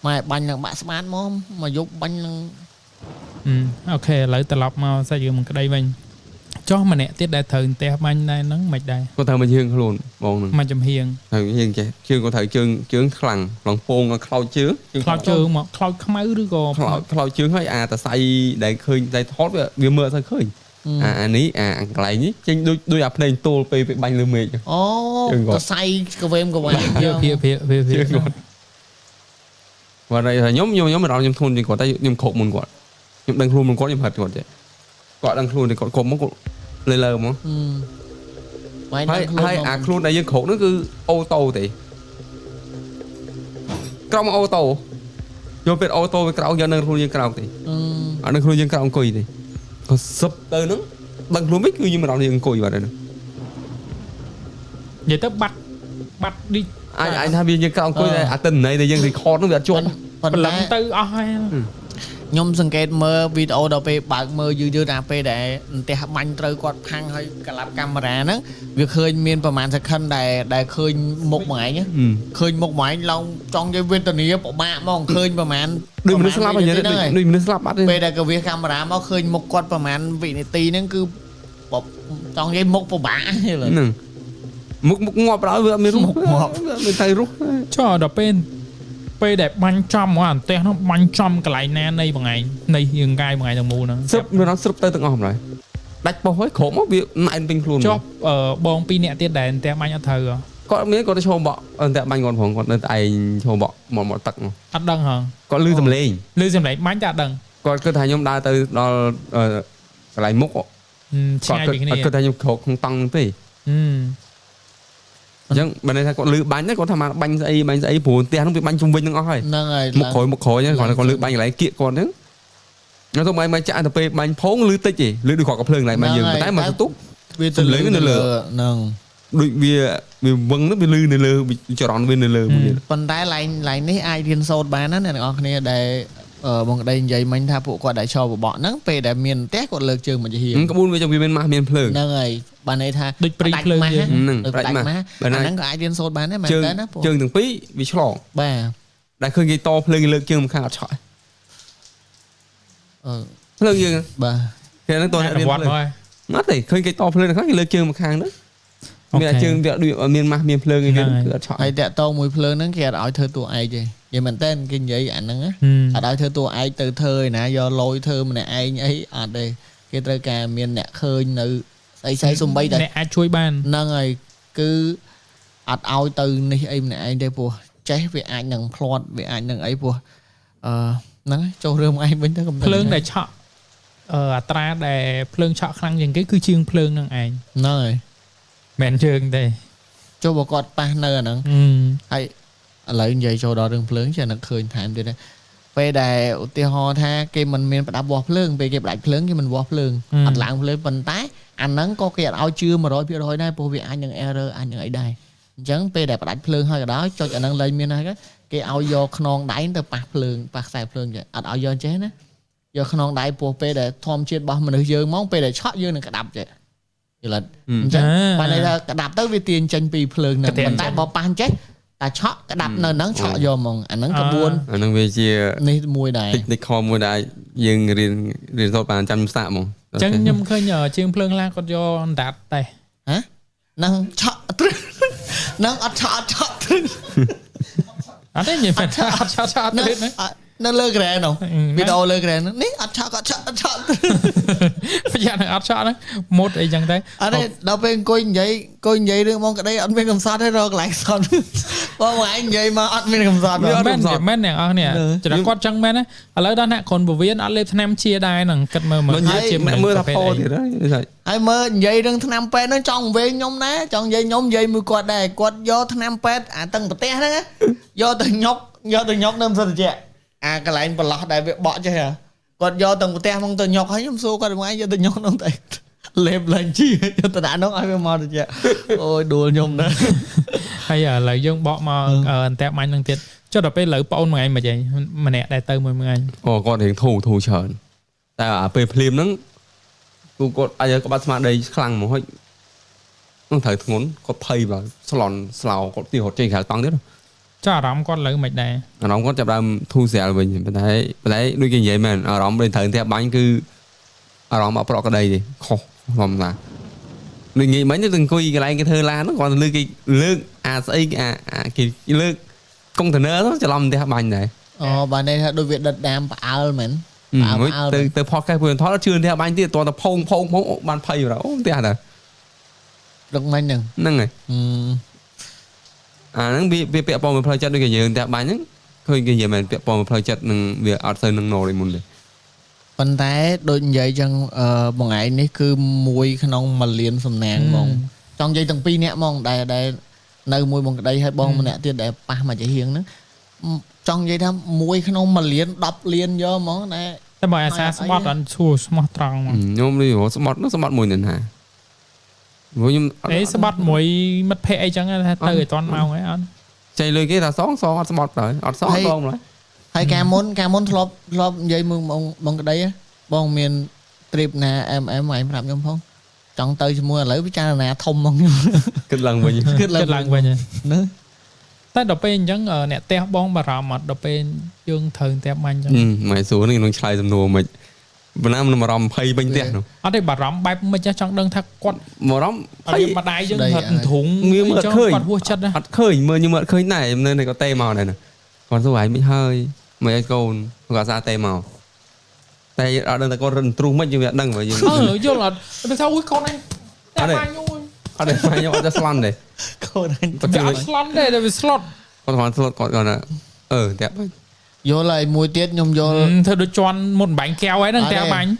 ម៉ែបាញ់ឡើងបាក់ស្បាតមកយប់បាញ់ឡើងអូខេឥឡូវត្រឡប់មកសាច់រឿងមកក្តីវិញចុះម្នាក់ទៀតដែលត្រូវផ្ទះបាញ់ដែរហ្នឹងមិនដែរគាត់ត្រូវមកជើងខ្លួនបងហ្នឹងមកចំហៀងត្រូវហៀងចេះជើងគាត់ត្រូវជើងខ្លាំងឡងពងឲ្យខ្លោចជើងមកខ្លោចខ្មៅឬក៏ខ្លោចជើងហើយអាតសៃដែលឃើញតែថតវាមើលទៅឃើញអានេះកន្លែងនេះចេញដូចអាភ្នែកទល់ពេលបាញ់លើមេឃអូតសៃកវេមកវ៉ាវាគាត់ខ្ញុំមិនដល់ខ្ញុំធន់ជាងគាត់តែខ្ញុំខកមុនគាត់ខ្ញុំដឹងខ្លួនមុនគាត់ខ្ញុំហិតគាត់ទេគាត់ដឹងខ្លួនតែគាត់គុំមកគាត់លើហ្មងហើយអាខ្លួនដែលយើងក្រោកនោះគឺអូតូទេក្រោកមកអូតូយកពេលអូតូវាក្រោកយកនៅខ្លួនយើងក្រោកទេអត់នៅខ្លួនយើងក្រោកអង្គុយទេគាត់សឹបទៅហ្នឹងដឹងខ្លួនវិញគឺយើងមិនដល់យើងអង្គុយបាត់ហើយនិយាយទៅបាត់នេះអាចថាវាយើងក្រោកអង្គុយតែអាទិន្នន័យដែលយើង record នោះវាអត់ជាប់ព្រលឹមទៅអស់ហើយខ្ញុំសង្កេតមើលវីដេអូដល់ពេលបើកមើលយឺតដល់ពេលដែលផ្ទះបាញ់ត្រូវគាត់ផាំងហើយកឡាប់កាមេរ៉ាហ្នឹងវាឃើញមានប្រហែល second ដែលឃើញមុខមួយឯងឃើញមុខមួយឯងឡងចង់និយាយវេទនាពិបាកហ្មងឃើញប្រហែលដូចមនុស្សស្លាប់ហ្នឹងដូចមនុស្សស្លាប់បាត់ទេពេលដែលកវាកាមេរ៉ាមកឃើញមុខគាត់ប្រហែលវិនាទីហ្នឹងគឺចង់និយាយមុខពិបាកហ្នឹងមុខងាប់ដល់វាអត់មានមុខងាប់មានតែរុះចុះដល់ពេលដែលបាញ់ចំមកអន្ទះនោះបាញ់ចំកន្លែងណានៃបងឯងនៃរាងកាយបងឯងទាំងមូលហ្នឹងស្រុបទៅទាំងអស់ហ្មងដាច់ប៉ុសហើយក្រោមមកវាណែនពេញខ្លួនចុះបង2នាក់ទៀតដែលអន្ទះបាញ់អត់ត្រូវគាត់មានគាត់ទៅឈោមបក់អន្ទះបាញ់គាត់ផងគាត់នៅតែឯងឈោមបក់មកទឹកអត់ដឹងហ៎គាត់លឺសំឡេងបាញ់តែអត់ដឹងគាត់គិតថាខ្ញុំដើរទៅដល់កន្លែងមុខឆ្ងាយពីគ្នាគាត់គិតថាខ្ញុំក្រោកក្នុងតង់ទេអញ្ចឹងបើន័យថាគាត់លឺបាញ់គាត់ថាមកបាញ់ស្អីព្រោះផ្ទះហ្នឹងវាបាញ់ជុំវិញទាំងអស់ហើយហ្នឹងហើយមុខក្រោយគាត់លឺបាញ់កន្លែងគៀកគាត់ហ្នឹងខ្ញុំទៅមកចាក់ទៅពេលបាញ់ផងលឺតិចទេលឺដូចគាត់កំភ្លើងឡើងមកយើងតែមកស្ទុះវាទៅលើហ្នឹងដូចវាវឹងហ្នឹងវាលឺនៅលើចរន្តវានៅលើប៉ុន្តែឡៃនេះអាចរៀនសូត្របានណាអ្នកទាំងអស់គ្នាដែលបងក្តីនិយាយមិញថាពួកគាត់ដែលឈរបបក់ហ្នឹងពេលដែលមានផ្ទះគាត់លើកជើងមកជាហៀងក្បួនវាចឹងវាមានម៉ាស់មានភ្លើងហ្នឹងហើយបានន័យថាដូចព្រីភ្លើងហ្នឹងប្រាច់ម៉ាស់អាហ្នឹងក៏អាចរៀនសូត្របានដែរមែនតើណាជើងទាំងពីរវាឆ្លងបាទដែលឃើញគេតភ្លើងលើកជើងម្ខាងអត់ឆក់ភ្លើងយើងបាទគេហ្នឹងតរៀនភ្លើងអត់ទេឃើញគេតភ្លើងហ្នឹងគេលើកជើងម្ខាងហ្នឹងមានជើងវាដូចមានម៉ាស់មានភ្លើងគេគឺអត់ឆក់ហើយតាក់តមួយភ្លើងហ្នឹងគេអត់ឲ្យធ្វើតួឯងទេនិយាយមែនតើគេនិយាយអាហ្នឹងអត់ឲ្យធ្វើតួឯងទៅធ្វើឯណាយកលយធ្វើម្នាក់ឯងអីអត់ទេគេត្រូវការមានអ្នកឃើញនៅស្អីសំបីតែអ្នកអាចជួយបានហ្នឹងហើយគឺអត់ឲ្យទៅនេះអីម្នាក់ឯងទេព្រោះចេះវាអាចនឹងភ្លាត់វាអាចនឹងអីព្រោះ ហ្នឹងចូលរឿងឯងវិញទៅកំភ្លើងដែលឆក់អត្រាដែលភ្លើងឆក់ខ្លាំងជាងគេគឺជាងភ្លើងហ្នឹងឯងហ្នឹងហើយមិនយើងទេចូលបើគាត់ប៉ះនៅអាហ្នឹងហើយឥឡូវនិយាយចូលដល់រឿងភ្លើងចេះនឹកឃើញថែមទៀតពេលដែលឧទាហរណ៍ថាគេមិនមានប្រដាប់វាស់ភ្លើងពេលគេផ្ដាច់ភ្លើងគេមិនវាស់ភ្លើងអត់ឡើងភ្លើងប៉ុន្តែអាហ្នឹងក៏គេអត់ឲ្យជឿ 100% ដែរព្រោះវាអាចនឹង error អាចនឹងអីដែរអញ្ចឹងពេលដែលផ្ដាច់ភ្លើងហើយក៏ដោយចុចអាហ្នឹងលែងមានហើយគេឲ្យយកខ្នងដៃទៅប៉ះភ្លើងប៉ះខ្សែភ្លើងចេះអត់ឲ្យយកចេះណាយកខ្នងដៃពោះពេលដែលធម្មជាតិរបស់មនុស្សយើងហ្មងពេលដែលឆក់យើងនឹងក្តាប់ចេះយល់អត់អញ្ចឹងបើន័យថាក្តាប់ទៅវាទាញចេញពីភ្លើងហ្នឹងប៉ុន្តែបើប៉ះចេះតែឆក់ក្តាប់នៅហ្នឹងឆក់យកហ្មងអាហ្នឹងក្បួនអាហ្នឹងវាជានេះមួយដែរតិចខមួយដែលយើងរៀនសូត្របានចាំសាកហ្មងអញ្ចឹងខ្ញុំឃើញជាងភ្លើងឡាគាត់យកអណ្ដាតតែហ៎ហ្នឹងឆក់ត្រឹមហ្នឹងអត់ឆក់ត្រឹមអត់ទេនិយាយថាអត់ឆក់ត្រឹមណានៅលើក្រែនោះវីដេអូលើក្រែនោះនេះអត់ឆក់ប្រយ័ត្ននឹងអត់ឆក់ហ្នឹងមុតអីចឹងទៅអត់ទេដល់ពេលអង្គុយនិយាយរឿងមកក្តីអត់មានកំសត់ទេរកកន្លែងសត់បងឯងនិយាយមកអត់មានកំសត់មែនអ្នកអស់នេះច្រើនគាត់ចឹងមែនណាឥឡូវដល់អ្នកគ្រុនពវៀនអត់លេបថ្នាំជាដែរហ្នឹងគិតមើលជាមើលថាផទៀតហើយមើលនិយាយរឿងថ្នាំពេទ្យហ្នឹងចង់វិញខ្ញុំដែរចង់និយាយខ្ញុំនិយាយមួយគាត់ដែរគាត់យកថ្នាំពេទ្យអាតឹងប្រទេសហ្នឹងយកទៅញុកនៅមិនសិនតិចអាកន្លែងប្រឡោះដែលវាបក់ចេះគាត់យកទៅផ្ទះមកទៅញុកហើយខ្ញុំសួរគាត់មួយយកទៅញុកនោះតែលេបឡើងជីយកទៅដាក់នោះឲ្យវាមកទៅអូយដួលខ្ញុំណាហើយឥឡូវយើងបកមកអន្ទាក់បាញ់នឹងទៀតចុះដល់ពេលឥឡូវបងអូនមួយឯងមិនអីម្នាក់ដែលទៅមួយថ្ងៃអូគាត់រៀងធូច្រើនតែអាពេលភ្លាមហ្នឹងគូគាត់អាចក្បាត់ស្មារតីខ្លាំងមកហុចនឹងត្រូវធ្ងន់គាត់ភ័យបាទស្លន់ស្លោគាត់ទីរត់ចេញក្រៅតង់ទៀតចាអារម្មណ៍គាត់លើមិនដែរអារម្មណ៍គាត់ចាប់ដើមធូរស្រាលវិញប៉ុន្តែដូចគេនិយាយមែនអារម្មណ៍ដូចត្រូវផ្ទះបាញ់គឺអារម្មណ៍អត់ប្រកក្តីទេខុសធម្មតាដូចងាយមិញទៅអង្គុយកន្លែងគេធ្វើឡានគាត់លើគេលើកអាស្អីគេលើកកុងតឺន័រទៅច្រឡំផ្ទះបាញ់ដែរអូបាទនេះថាដូចវាដិតដាមផ្អើលមែនទៅ podcast ពួកថតជឿផ្ទះបាញ់ទៀតតទៅផោងបានភ័យបាទអូផ្ទះតាដឹកមិញហ្នឹងហើយអាហ្នឹងវាពាក់ព័ន្ធមួយផ្លូវចិត្តដូចគេយើងផ្ទះបាញ់ហ្នឹងឃើញគេនិយាយមែនពាក់ព័ន្ធមួយផ្លូវចិត្តនឹងវាអត់ទៅនឹង no មុនទេប៉ុន្តែដូចនិយាយចឹងបងឯងនេះគឺមួយក្នុង1លានសំណាងហ្មងចង់និយាយទាំងពីរនាក់ហ្មងដែលនៅមួយបងក្តីហើយបងម្នាក់ទៀតដែលប៉ះមកជាហៀងហ្នឹងចង់និយាយថាមួយក្នុង1លាន10លានយកហ្មងតែបើអាសាស្បត់អត់ឈួរស្មោះត្រង់ហ្មងខ្ញុំនេះស្បត់មួយនឹងណាខ្ញុំស្បត់មួយមិត្តភ័ក្ដិអីចឹងថាទៅឲ្យតាន់ម៉ោងហើយអត់ចៃលុយគេថាសងអត់ស្បត់ទៅអត់សងបងម្ល៉េះហើយការមុនធ្លាប់និយាយមើលបងក្តីបងមាន trip ណា MM ឯងប្រាប់ខ្ញុំផងចង់ទៅជាមួយឥឡូវពិចារណាធំមកខ្ញុំគិតឡើងវិញណាតែដល់ពេលអញ្ចឹងអ្នកផ្ទះបងបារម្ភអត់ដល់ពេលយើងត្រូវផ្ទះបាញ់អញ្ចឹងមិនសួរនេះនឹងឆ្លើយសំណួរមិនបណ្ណាមិនបារម្ភភ័យពេញផ្ទះនោះអត់ទេបារម្ភបែបមិនចង់ដឹងថាគាត់បារម្ភភ័យម្ដាយយើងហត់ធុងមើលឃើញគាត់ហួសចិត្តអត់ឃើញមើលខ្ញុំអត់ឃើញដែរនៅក៏ទេមកដែរគាត់សួរឯងមិនហើយមិនឲ្យកូនគាត់សារទេមកតែអត់ដឹងតែគាត់រឹងទ្រុះមិនយើងវាអត់ដឹងបើយើងយល់អត់ទៅថាអូយកូនឯងតែបាញ់អត់ទេបាញ់ខ្ញុំអត់ទៅស្លន់ទេកូនឯងអត់ស្លន់ទេតែវាស្លុតគាត់ស្លុតគាត់គាត់តែបាញ់យល់ហើយមួយទៀតខ្ញុំយល់ធ្វើដូចជន់មុនបាញ់កែវហ្នឹងតែបាញ់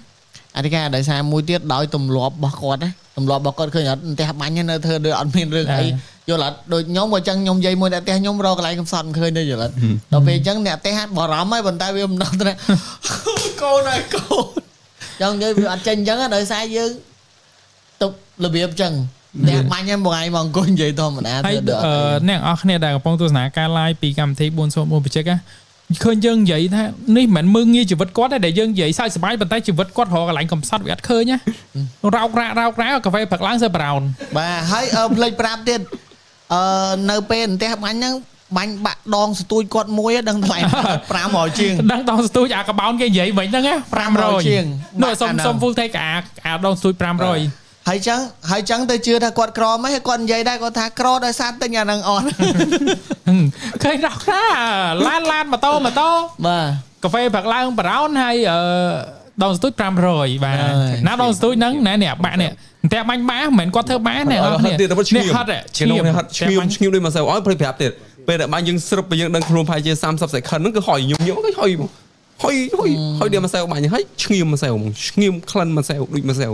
អធិការដោយសារមួយទៀតដោយទម្លាប់របស់គាត់ណាទម្លាប់របស់គាត់ឃើញអត់ផ្ទះបាញ់នៅធ្វើដូចអត់មានរឿងអីយល់អត់ដូចខ្ញុំបើចឹងខ្ញុំនិយាយមួយអ្នកផ្ទះខ្ញុំរកកន្លែងកំសត់មិនឃើញទេយល់អត់ដល់ពេលអញ្ចឹងអ្នកផ្ទះបារម្ភហើយប៉ុន្តែវាមិនដល់ទៅកូនហើយកូនចង់និយាយវាអត់ចេញអញ្ចឹងដោយសារយើងទុករបៀបអញ្ចឹងផ្ទះបាញ់ហ្នឹងបងឯងមកអង្គុយនិយាយធម្មតាទៅដល់អ្នកអរគ្នាដែលកំពុងទស្សនាការ live ពីកម្មវិធី401បច្ចេកណាឃើញយើងនិយាយថានេះមិនមើងងាយជីវិតគាត់ទេដែលយើងនិយាយសើចសប្បាយប៉ុន្តែជីវិតគាត់រកកន្លែងកំសត់វាអត់ឃើញណារោករ៉ាកាហ្វេព្រឹកឡើងសើប្រោនបាទហើយផ្លេចប្រាប់ទៀតនៅពេលផ្ទះបាញ់ហ្នឹងបាញ់បាក់ដងស្ទួយគាត់មួយដឹងថ្លៃ500ជាងដឹងដងស្ទួយអាកបោនគេនិយាយវិញហ្នឹង500ជាងនោះសុំ full take អាដងស្ទួយ500ហើយចឹងទៅជឿថាគាត់ក្រមិនហើយគាត់និយាយដែរគាត់ថាក្រដោយសារទិញអាហ្នឹងអត់ឃើញដល់ខ្លះឡានម៉ូតូបាទកាហ្វេព្រឹកឡើងប្រោនហើយដងស្ទួយ500បាទណាដងស្ទួយហ្នឹងណែនេះបាក់នេះតែបាញ់បាសមិនមែនគាត់ធ្វើបាសណែអស់នេះនេះហត់ឈ្ងៀមដូចមកសើអត់ប្រាប់ទៀតពេលដែលបាញ់យើងស្រុបយើងដឹងខ្លួនផាយជា30 second ហ្នឹងគឺហុយញឹមគេហុយ ហើយdiaមកសែវបាញ់ហើយឈ្ងៀមមកសែវឈ្ងៀមក្លិនមកសែវដូចមកសែវ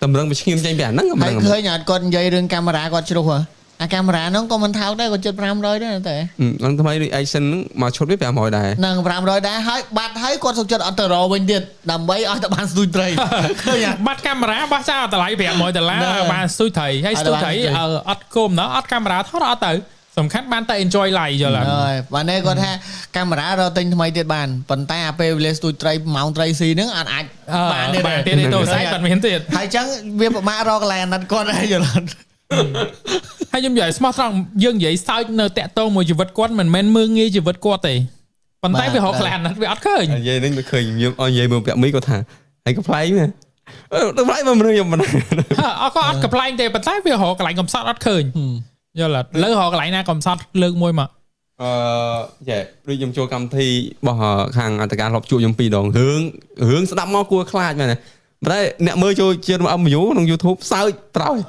តែម្ដងវាឈ្ងៀមចេញពីអាហ្នឹងម្ដងហើយឃើញអត់គាត់និយាយរឿងកាមេរ៉ាគាត់ជ្រុះហ៎អាកាមេរ៉ាហ្នឹងក៏មិនថោកដែរគាត់ចិត្ត500ដែរតែហ្នឹងថ្មី reaction ហ្នឹងមកឈុតវា500ដែរហ្នឹង500ដែរហើយបាត់ហើយគាត់សុខចិត្តអត់ទៅរវិញទៀតដើម្បីឲ្យតែបានស្ទូចត្រីឃើញបាត់កាមេរ៉ាបោះចោលតម្លៃ$500បានស្ទូចត្រីហើយស្ទូចត្រីអត់គុំណោះអត់កាមេរ៉ាថតអត់ទៅសំខាន់បានតែ enjoy live យល់ហើយបាទនេះគាត់ថាកាមេរ៉ារកទិញថ្មីទៀតបានប៉ុន្តែអាពេលវេលាស្ទូចត្រីម៉ោងត្រីស៊ីហ្នឹងអត់អាចបានទៀតទេទូរស័ព្ទគាត់មានទៀតហើយអញ្ចឹងវាពិបាករកកន្លែងអាណិតគាត់ដែរយល់អត់ហើយខ្ញុំនិយាយស្មោះត្រង់យើងនិយាយសើចនៅតាក់ទងមួយជីវិតគាត់មិនមែនមើងងាយជីវិតគាត់ទេប៉ុន្តែវារកកន្លែងអាណិតវាអត់ឃើញនិយាយនេះវាឃើញខ្ញុំអស់និយាយមើលពាក់មីគាត់ថាហើយកំ pl ែងណាទៅផ្លែមកមនុស្សខ្ញុំមិនអត់ក៏អត់កំ pl ែងទេប៉ុន្តែវារកកន្លែងកំសត់អត់ឃើញយល់អត់លើរកកន្លែងណាកំសត់លើកមួយមកចាដូចខ្ញុំចូលកម្មវិធីរបស់ខាងអន្តរការលប់ជួបខ្ញុំ2ដងរឿងស្ដាប់មកគួរខ្លាចមែនទេប៉ុន្តែអ្នកមើលចូលជាMUក្នុង YouTube សើចត្រោយ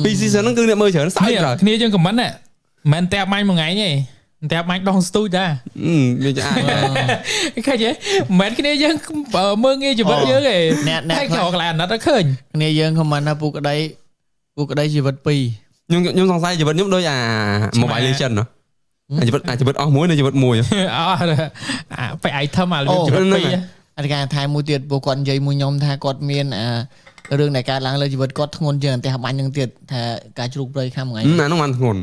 ពី season ហ្នឹងគឺអ្នកមើលច្រើនសើចត្រោយគ្នាយើងខមមិនហ្នឹងមិនតែបាញ់មួយថ្ងៃទេតែបាញ់ដងស្ទូចដែរវាឆ្អាតឃើញទេមិនគ្នាយើងមើងងាយជីវិតយើងទេតែគេរកកន្លែងអាណិតអត់ឃើញគ្នាយើងខមមិនថាពូក្តីជីវិត2ខ្ញុំសង្ស័យជីវិតខ្ញុំដូចអា Mobile Legend ហ៎ជីវិតអស់មួយនៅជីវិតមួយបែ item អាជីវិត2អត់ការថែមួយទៀតពួកគាត់និយាយមួយខ្ញុំថាគាត់មានរឿងដែលកើតឡើងលើជីវិតគាត់ធ្ងន់ជាងអន្តះបាញ់នឹងទៀតថាការជ្រូកព្រៃខាំថ្ងៃអានោះមិនធ្ងន់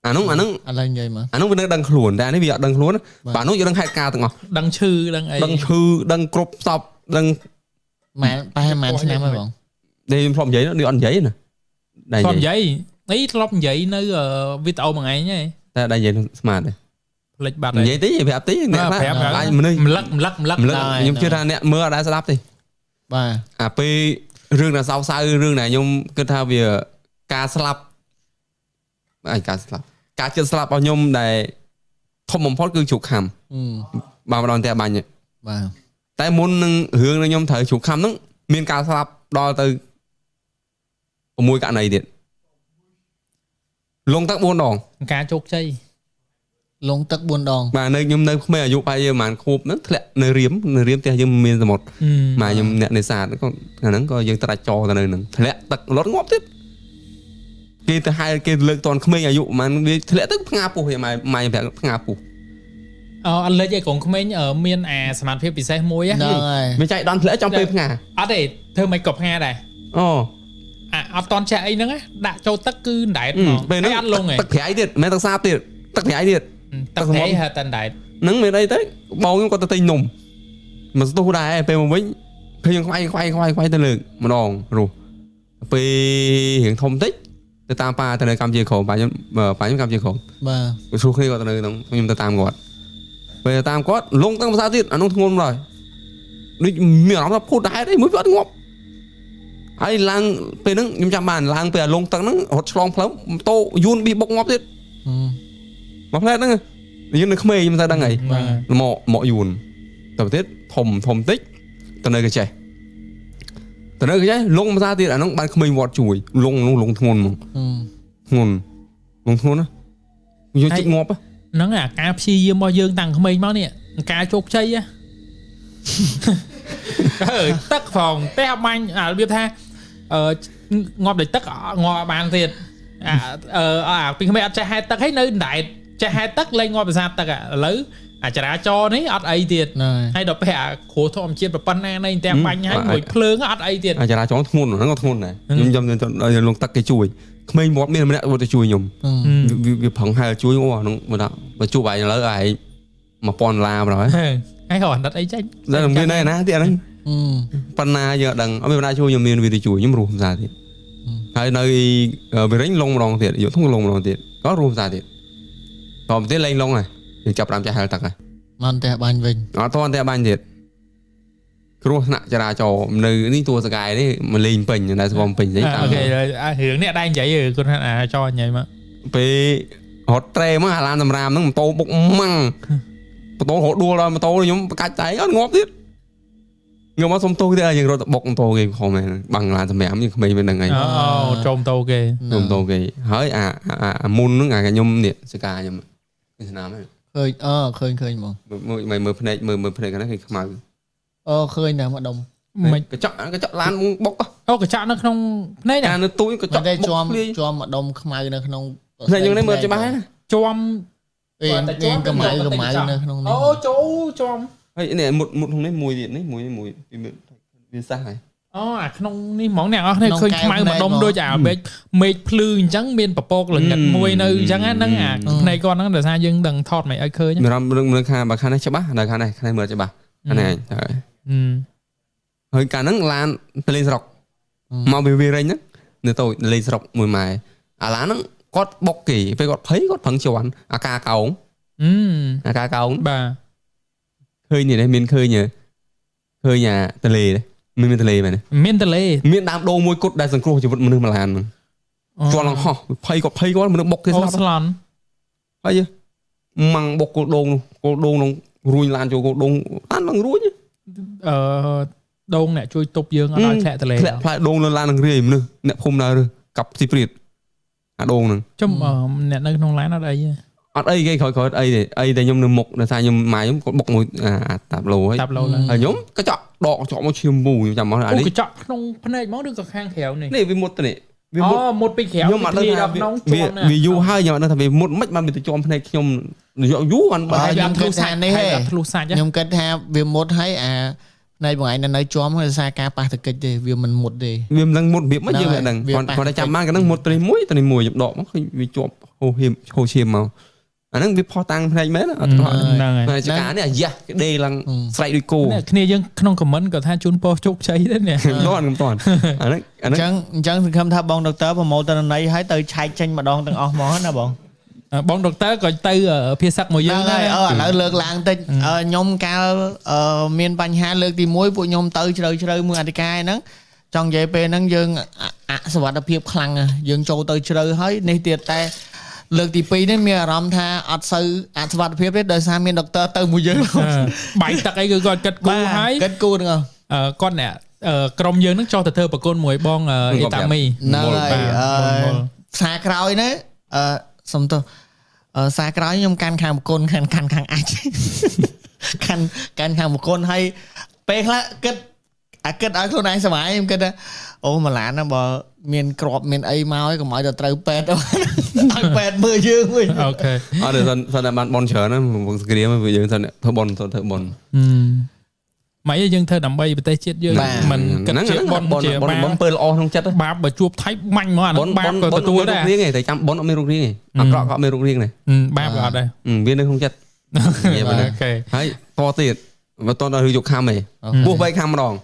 អានោះឥឡូវនិយាយមកអានោះវានៅដឹងខ្លួនតែនេះវាអត់ដឹងខ្លួនបាទនោះយើងដឹងហេតុការណ៍ទាំងអស់ដឹងឈឺដឹងអីដឹងឈឺដឹងគ្រប់សពដឹងម៉ែប្រហែលម៉ែឆ្នាំហើយបងនេះខ្ញុំធ្លាប់និយាយនេះអត់និយាយណាធ្លាប់និយាយនេះធ្លាប់និយាយនៅវីដេអូមួយថ្ងៃហ្នឹងតែដែរនិយាយស្មាតទេផ្លេចបាត់និយាយតិចប្រាប់តិចអ្នកខ្លះអាចមនុស្សម្លឹកខ្ញុំជឿថាអ្នកមើលអត់ដែរស្ដាប់ទេបាទអាពេលរឿងដែលសោកសៅរឿងដែលខ្ញុំគិតថាវាការស្លាប់ការចិត្តស្លាប់របស់ខ្ញុំដែលធំបំផុតគឺជ្រូកខំបាទម្ដងតែបាញ់បាទតែមុននឹងរឿងរបស់ខ្ញុំត្រូវជ្រូកខំហ្នឹងមានការស្លាប់ដល់ទៅ6ករណីទៀតលងទឹក4ដងការជោគជ័យលងទឹក4ដងបាទនៅខ្ញុំនៅក្មេងអាយុប្រហែលប្រហែលខួបហ្នឹងធ្លាក់នៅរៀមផ្ទះយើងមានសមុទ្រម៉ែខ្ញុំអ្នកនេសាទក៏ហ្នឹងក៏យើងត្រាច់ចោទៅនៅហ្នឹងធ្លាក់ទឹកលត់ងាប់ទៀតគេទៅហៅគេលើកតនក្មេងអាយុប្រហែលវាធ្លាក់ទៅផ្ងាពុះម៉ែប្រាប់ផ្ងាពុះអត់លេចឯកងក្មេងមានអាសមត្ថភាពពិសេសមួយហ្នឹងហើយវាចៃដន្យធ្លាក់ចំពេលផ្ងាអត់ទេធ្វើមិនក៏ផ្ងាដែរអូអត់តន់ចាក់អីហ្នឹងដាក់ចូលទឹកគឺដែតហ្មងពេលហ្នឹងអត់លងទេទឹកប្រៃទៀតមិនទឹកសាបទៀតទឹកប្រៃទៀតទឹកប្រៃហៅតាន់ដែតហ្នឹងមានអីទៅបងខ្ញុំគាត់ទៅទិញនំមកស្ទុះដែរពេលមកវិញឃើញខ្ញុំខ្វាយទៅលើកម្ដងរស់ពេលរៀងធំតិចទៅតាមប៉ាទៅនៅកម្ពុជាក្រមប៉ាខ្ញុំកម្ពុជាក្រមបាទស្រួលគ្នាគាត់ទៅនៅក្នុងខ្ញុំទៅតាមគាត់ពេលតាមគាត់លងទាំងភាសាទៀតអានោះធ្ងន់ម្ល៉េះដូចមានអារម្មណ៍ថាភូតដែរអីមួយវាអត់ងាប់ហើយឡើងពេលហ្នឹងខ្ញុំចាំបានឡើងពេលអាលងទឹកហ្នឹងរត់ឆ្លងផ្លូវម៉ូតូយួនប៊ីបុកងាប់ទៀតមកផ្លែហ្នឹងយើងនៅក្មេងមិនទៅដឹងអីមកយួនតែទៀតធំតិចទៅនៅកាចេះលងភាសាទៀតអាហ្នឹងបានក្មេងវត្តជួយលងធ្ងន់ហ្មងធ្ងន់ណាយើងជិះងាប់ហ្នឹងអាការព្យាយាមរបស់យើងតាំងក្មេងមកនេះការជោគជ័យទឹកផងតែបាញ់របៀបថាងាប់ដោយទឹកងាប់បានទៀតពីក្មេងអត់ចេះហែតទឹកហើយនៅដែតចេះហែតទឹកលែងងាប់ភាសាទឹកឥឡូវអាចរាចរនេះអត់អីទៀតហើយដល់ពេលគ្រូធម្មជាតិប្រប៉ុណ្ណានៃតែបាញ់ហើយមួយភ្លើងអត់អីទៀតអាចរាចរធ្ងន់ហ្នឹងក៏ធ្ងន់ដែរខ្ញុំលងទឹកគេជួយក្មេងមាត់មានម្នាក់ទៅជួយខ្ញុំវាប្រឹងហែជួយហ្នឹងមកជួបឯងឥឡូវឯង$1000ប្រហែលហើយរត់អីចេញតែមានណាទៀតហ្នឹងប៉ុណ្ណាយើងអត់ដឹងអត់មានបណ្ដាជួយខ្ញុំមានវីដេអូជួយខ្ញុំរស់ភាសាទៀតហើយនៅវិរិញលងម្ដងទៀតយកធុងលងម្ដងទៀតក៏រស់ភាសាទៀតតោះទៀតលេងលងហើយយើងចាប់5ចាស់ហែលទឹកហើយមិនតែបាញ់វិញអត់តតែបាញ់ទៀតគ្រោះថ្នាក់ចរាចរណ៍នៅនេះតួសកាយនេះមកលេងពេញតែស្វំពេញស្អីអូខេរឿងនេះដែរនិយាយគាត់ថាចរញ៉ៃមកពេលរត់ត្រេមកអាឡានសម្រាមហ្នឹងម៉ូតូបុកម៉ាំងម៉ូតូរហូតដួលដល់ម៉ូតូខ្ញុំបកាច់តែអត់ងាប់ទៀតងើបមកសុំទោសទៀតយើងរត់បុកម៉ូតូគេខំមែនបាំងឡានសម្រាមនេះក្មេងមិនដឹងអីចូលម៉ូតូគេហើយអាមុនហ្នឹងអាខ្ញុំនេះសកាខ្ញុំឆ្នាំហ្នឹង ឃើញហ្មង មើលភ្នែកមើលភ្នែកហ្នឹងគឺខ្មៅ ឃើញតែម្ដុំ មិនក ញ្ចក់ឡានបុក អូកញ្ចក់នៅក្នុងភ្នែក អានៅទូកញ្ចក់ តែ បុក ជាប់ម្ដុំខ្មៅនៅក្នុង ភ្នែកយើងនេះមើលច្បាស់ណា ជាប់ មានកម្ៅនៅក្នុងនេះ អូចូលជាប់ ហើយនេះមុតក្នុងនេះមួយទៀតនេះមួយពីវាសះហើយ អូអាក្នុងនេះហ្មងអ្នកនរគ្នាឃើញខ្មៅម្ដុំដូចអាមេឃភ្លឺអញ្ចឹងមានពពកល្ងិតមួយនៅអញ្ចឹងហ្នឹងអាភ្នែកគាត់ហ្នឹងដោយសារយើងដឹងថតមិនឲ្យឃើញ មានរំលឹកខាងបើខាងនេះច្បាស់នៅខាងនេះមើលច្បាស់អានេះហើយកាលហ្នឹងឡានទៅលេងស្រុកមកវារែងហ្នឹងនៅទៅលេងស្រុកមួយម៉ែអាឡានហ្នឹងគាត់បុកគេពេលគាត់ភ័យគាត់ប្រឹងជន់អាការកោងអាការកោង បាទ ឃើញនេះមានឃើញអាទលេមានទលេមែន មានទលេ មានដើមដូងមួយគត់ដែលសង្គ្រោះជីវិតមនុស្សម្លានហ្នឹងជន់ឡើងហោះភ័យគាត់មនុស្សបុកគេស្លាប់ ស្លន់ ហើយម៉ាំងបុកគោលដូងនឹងរួញឡានចូលគោលដូងឡាននឹងរួញ ដូងអ្នកជួយទប់យើងអត់ឲ្យធ្លាក់ទលេ ធ្លាក់ផ្លែដូងលើឡាននឹងរាយមនុស្សអ្នកភូមិណាឬកាប់ស៊ីព្រាតអាដូងហ្នឹង ចំអ្នកនៅក្នុងឡានអត់អី អត់អីគេក្រោយអីទេអីតែខ្ញុំនៅមុខដោយសារខ្ញុំម៉ែខ្ញុំគាត់បុកមួយតាប់ឡូហើយខ្ញុំក៏ចក់ដកចក់មកឈាមមូខ្ញុំចាំមកអានេះ កញ្ចក់ក្នុងភ្នែកមកឬក៏ខាងក្រៅនេះ នេះវាមុតទៅនេះវាមុត មុតពីក្រៅ ខ្ញុំអត់ដឹងថាវាយូរហើយខ្ញុំអត់ដឹងថាវាមុតមិនបានវាទៅជាប់ភ្នែកខ្ញុំយូរបានបើ ខ្ញុំគិតថានេះហ៎ ធ្លុះសាច់ ខ្ញុំគិតថាវាមុតហើយអាផ្នែកបងឯងនៅជាប់ដោយសារការប៉ះទង្គិចទេវាមិនមុតទេ វាមិនដឹងមុតវាមិនយើងមិនដឹងគាត់តែចាំបានក៏នឹងមុតត្រីមួយខ្ញុំដកមកឃើញវាជាប់ហូរឈាមមកអាហ្នឹងវាផុសតាំងផ្នែកមែនអត់ថតហ្នឹងហើយចកានេះអាយ៉ាគេដេឡើងស្រែកដូចគោ គ្នាយើងក្នុងខមមិនក៏ថាជូនពោជោគជ័យដែរនេះ មិនតាន់អាហ្នឹង អញ្ចឹងសង្ឃឹមថាបងដុកទ័រប្រម៉ូទិន្នន័យឲ្យទៅឆែកចេញម្ដងទាំងអស់ហ្មងណាបង បងដុកទ័រក៏ទៅភាសាមួយយើងដែរ ឥឡូវលើកឡើងតិចខ្ញុំកាលមានបញ្ហាលើកទី1ពួកខ្ញុំទៅជ្រៅមួយអធិការហ្នឹងចង់និយាយពេលហ្នឹងយើងអសុវត្ថិភាពខ្លាំងយើងចូលទៅជ្រៅហើយនេះទៀតតែលើកទី2នេះមានអារម្មណ៍ថាអត់សូវអសុវត្ថិភាពទេដោយសារមានដុកទ័រទៅមួយយើងបាយទឹកអីគឺគាត់គិតគូហើយគិតគូហ្នឹងគាត់អ្នកក្រុមយើងហ្នឹងចោះទៅធ្វើប្រគុណមួយបងអ៊ីតាមី ហ្នឹងហើយសារក្រោយណាសុំទោសសារក្រោយខ្ញុំកាន់ខាងប្រគុណកាន់ខាងអាចកាន់ខាងប្រគុណហើយពេលខ្លះគិតឲ្យខ្លួនឯងសុវ័យខ្ញុំគិតថាអូម៉ាឡានណាបើមានក្របមានអីមកឲ្យកុំឲ្យទៅត្រូវពេទ្យឲ្យពេទ្យមើលយើងវិញ អូខេ អត់ទេសិនតែបានបនច្រើនណាវងសង្គ្រាមយើងសិនធ្វើបនមកយើងធ្វើដើម្បីប្រទេសជាតិយើងមិនគិតជាបនជាបនពើល្អក្នុងចិត្ត បាបបើជួបថៃមាញ់មកអានោះបាបក៏ទទួលដែររៀងទេតែចាំបនអត់មានរូបរាងទេអាក្រក់ក៏អត់មានរូបរាងដែរ បាបក៏អត់ដែរ វានៅក្នុងចិត្តអូខេហើយតទៀតបើតដល់រឿងយកខំទេពោះ3ខំម្ដង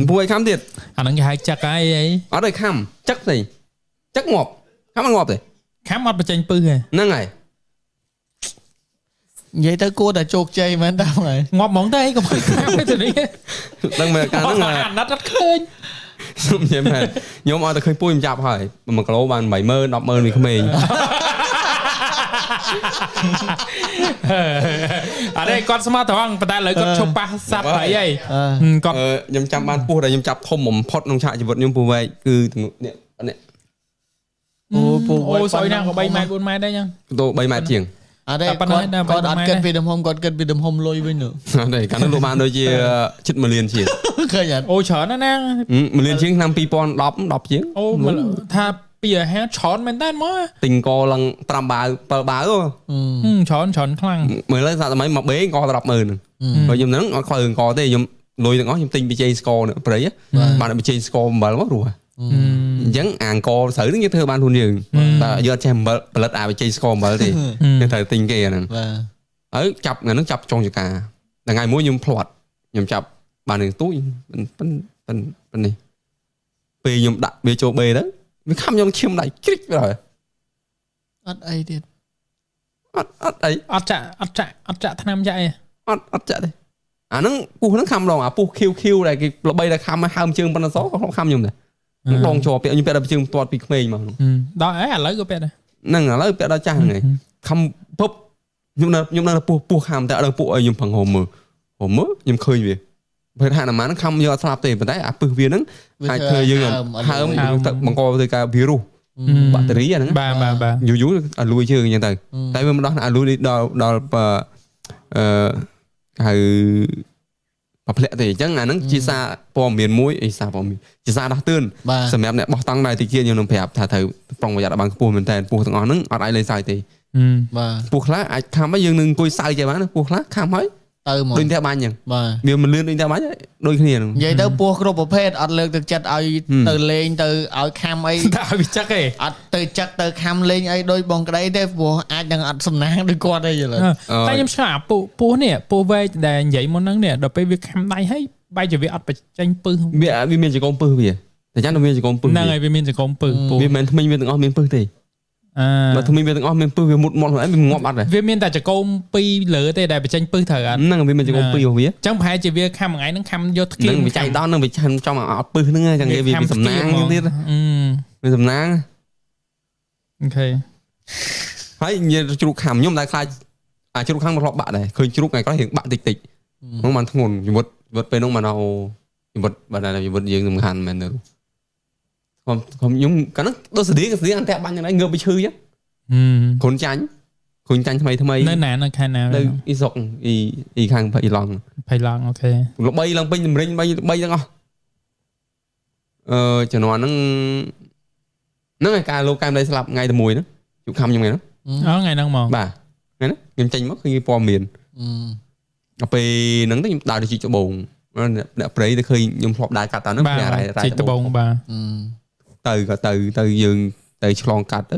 ពោះ3ខំទៀត អាហ្នឹងគេហៅចឹកហើយអី អត់ទេខំចឹកទេចឹកងាប់ខំងាប់ទេ ខំអត់បញ្ចេញពឹសទេ ហ្នឹងហើយ និយាយទៅគួរតែជោគជ័យមែនតើហើយ ងាប់ហ្មងទៅអីក៏មិនខាំទេនេះ ដឹងមែនកាលហ្នឹងអាណិតអត់ឃើញ ខ្ញុំនិយាយមែនខ្ញុំអត់ទៅឃើញពួយខ្ញុំចាប់ហើយ1គីឡូបាន 80000 100000 វាក្មេង អត់ទេគាត់ស្មោះត្រង់ប៉ុន្តែឥឡូវគាត់ឈប់ប៉ះសัตว์ហើយគាត់ខ្ញុំចាំបានពោះដែលខ្ញុំចាប់ធំបំផុតក្នុងឆាកជីវិតខ្ញុំពោះវែកគឺនេះអូសយណាក៏3ម៉ែត្រ4ម៉ែត្រដែរចឹង ទៅ3ម៉ែត្រជាង អត់ទេគាត់អត់គិតពីទំហំគាត់គិតពីទំហំលុយវិញនោះ អត់ទេកាលនោះលោកបានដូចជាជិត1លានជាង ឃើញអត់ អូច្រើនណាស់1លានជាងឆ្នាំ2010 10ជាង អូថាពីអាហារច្រើនមែនតើមក ទិញកឡើង5បាវ7បាវច្រើនខ្លាំង មើលលើសាក់តែមកបេក100000ហើយខ្ញុំហ្នឹងអត់ខ្វល់កទេខ្ញុំលុយទាំងអស់ខ្ញុំទិញប៊ីជេស្កនៅព្រៃបានប៊ីជេស្កអំបិលមករស់អញ្ចឹងអាអង្គស្រូវហ្នឹងយើងធ្វើបានខ្លួនយើងតែយើងអត់ចេះអំបិលផលិតអាប៊ីជេស្កអំបិលទេយើងត្រូវទិញគេអាហ្នឹងហើយចាប់ថ្ងៃហ្នឹងចាប់ចុងចកាថ្ងៃមួយខ្ញុំផ្លាត់ខ្ញុំចាប់បាននឹងទូចប៉ុណ្នេះពេលខ្ញុំដាក់វាចូលបេទៅវាខំខ្ញុំឈាមដៃគ្រិចទៅហើយអត់អីទៀតអត់អីអត់ចាក់ថ្នាំចាក់អីអត់ចាក់ទេអាហ្នឹងពុះហ្នឹងខំដងអាពុះ QQ ដែលគេល្បីតែខំហើមជើងប៉ុណ្ណឹងសក៏ខំខ្ញុំដែរដងជាប់ពាក់ខ្ញុំពាក់ដល់ជើងផ្ទាត់ពីក្មេងមកដល់ឥឡូវក៏ពាក់ដែរហ្នឹងឥឡូវពាក់ដល់ចាស់ហ្នឹងខំពឹបខ្ញុំនៅពុះខំតែអត់ដល់ពួកឲ្យខ្ញុំផឹងហមមើលខ្ញុំឃើញវាពេលហាក់ណាស់ខំយកអត់ស្លាប់ទេប៉ុន្តែអាពឹសវាហ្នឹងអាចធ្វើយើងហើមទៅបង្កទៅការវីរុស បាក់តេរីអាហ្នឹង បាទ យូរអត់លួយជើងអញ្ចឹងទៅតែវាមិនដោះអត់លួយដល់ហៅប្រភ្លាក់ទេអញ្ចឹងអាហ្នឹងជាសារព័ត៌មានមួយសារព័ត៌មានជាសារដោះតឿនសម្រាប់អ្នកបោះតង់ដែរតិចទៀតខ្ញុំនឹងប្រាប់ថាត្រូវប្រុងប្រយ័ត្នឲ្យបានខ្ពស់មែនតើពស់ទាំងអស់ហ្នឹងអត់អាចលេងសើចទេបាទពស់ខ្លះអាចខំហើយយើងនឹងអង្គុយសើចចេះបានពស់ខ្លះខំហើយទៅមកដូចតែបាញ់អញ្ចឹងបាទវាមិនលឿនដូចតែបាញ់ដូចគ្នាហ្នឹងនិយាយទៅពស់គ្រប់ប្រភេទអត់លើកទឹកចិត្តឲ្យទៅលេងទៅឲ្យខំអីតែឲ្យវាចឹកទេអត់ទៅចឹកទៅខំលេងអីដូចបងក្តីទេព្រោះអាចនឹងអត់សំណាងដូចគាត់ទេយល់តែខ្ញុំឆ្ងល់ពស់នេះពស់វែកដែលនិយាយមុនហ្នឹងនេះដល់ពេលវាខំដៃហើយបែរជាវាអត់បញ្ចេញពឹសវាមានចង្កូមពឹសវាតែចាំតែមានចង្កូមពឹសហ្នឹងហើយវាមានចង្កូមពឹសវាមិនថ្មិញវាទាំងអស់មានពឹសទេបើថ្មិញវាទាំងអស់មានពឹសវាមុតខ្លួនឯងវាងាប់អត់ទេវាមានតែចង្កូម2លើទេដែលបញ្ចេញពឹសត្រូវអត់ហ្នឹងវាមានចង្កូម2របស់វាអញ្ចឹងប្រហែលជាវាខំមួយថ្ងៃហ្នឹងខំយកធ្គៀមវាចៃដល់ហ្នឹងវាឆាន់ចំអត់ពឹសហ្នឹងអញ្ចឹងវាសំណាងទៀតវាសំណាងអូខេហើយនិយាយជ្រូកខាំខ្ញុំដែរខ្លាចជ្រូកខាំមកធ្លាប់បាក់ដែរឃើញជ្រូកថ្ងៃក្រោយរៀងបាក់តិចហ្នឹងបានធ្ងន់ជីវិតពេលហ្នឹងមកជីវិតបាទជីវិតយើងសំខាន់មែនទេខ្ញុំកាលហ្នឹងដូចស្តីអន្តៈបាញ់យ៉ាងណាងើបទៅឈឺចឹងគ្រុនចាញ់ថ្មីនៅណានៅខេត្តណានៅអ៊ីសុកអ៊ីខាងភៃឡង់អូខេល្បីឡើងពេញតម្រិញ3ទាំងអស់ជំនាន់ហ្នឹងឯការលោកកែមដៃស្លាប់ថ្ងៃទី1ហ្នឹងជួបខំខ្ញុំហ្នឹងថ្ងៃហ្នឹងមកបាទថ្ងៃហ្នឹងខ្ញុំចេញមកឃើញព័ត៌មានពេលហ្នឹងខ្ញុំដើរទៅជីកត្បូងអ្នកព្រៃទៅឃើញខ្ញុំធ្លាប់ដើរកាត់តើហ្នឹងជីកត្បូងបាទទៅយើងទៅឆ្លងកាត់ទៅ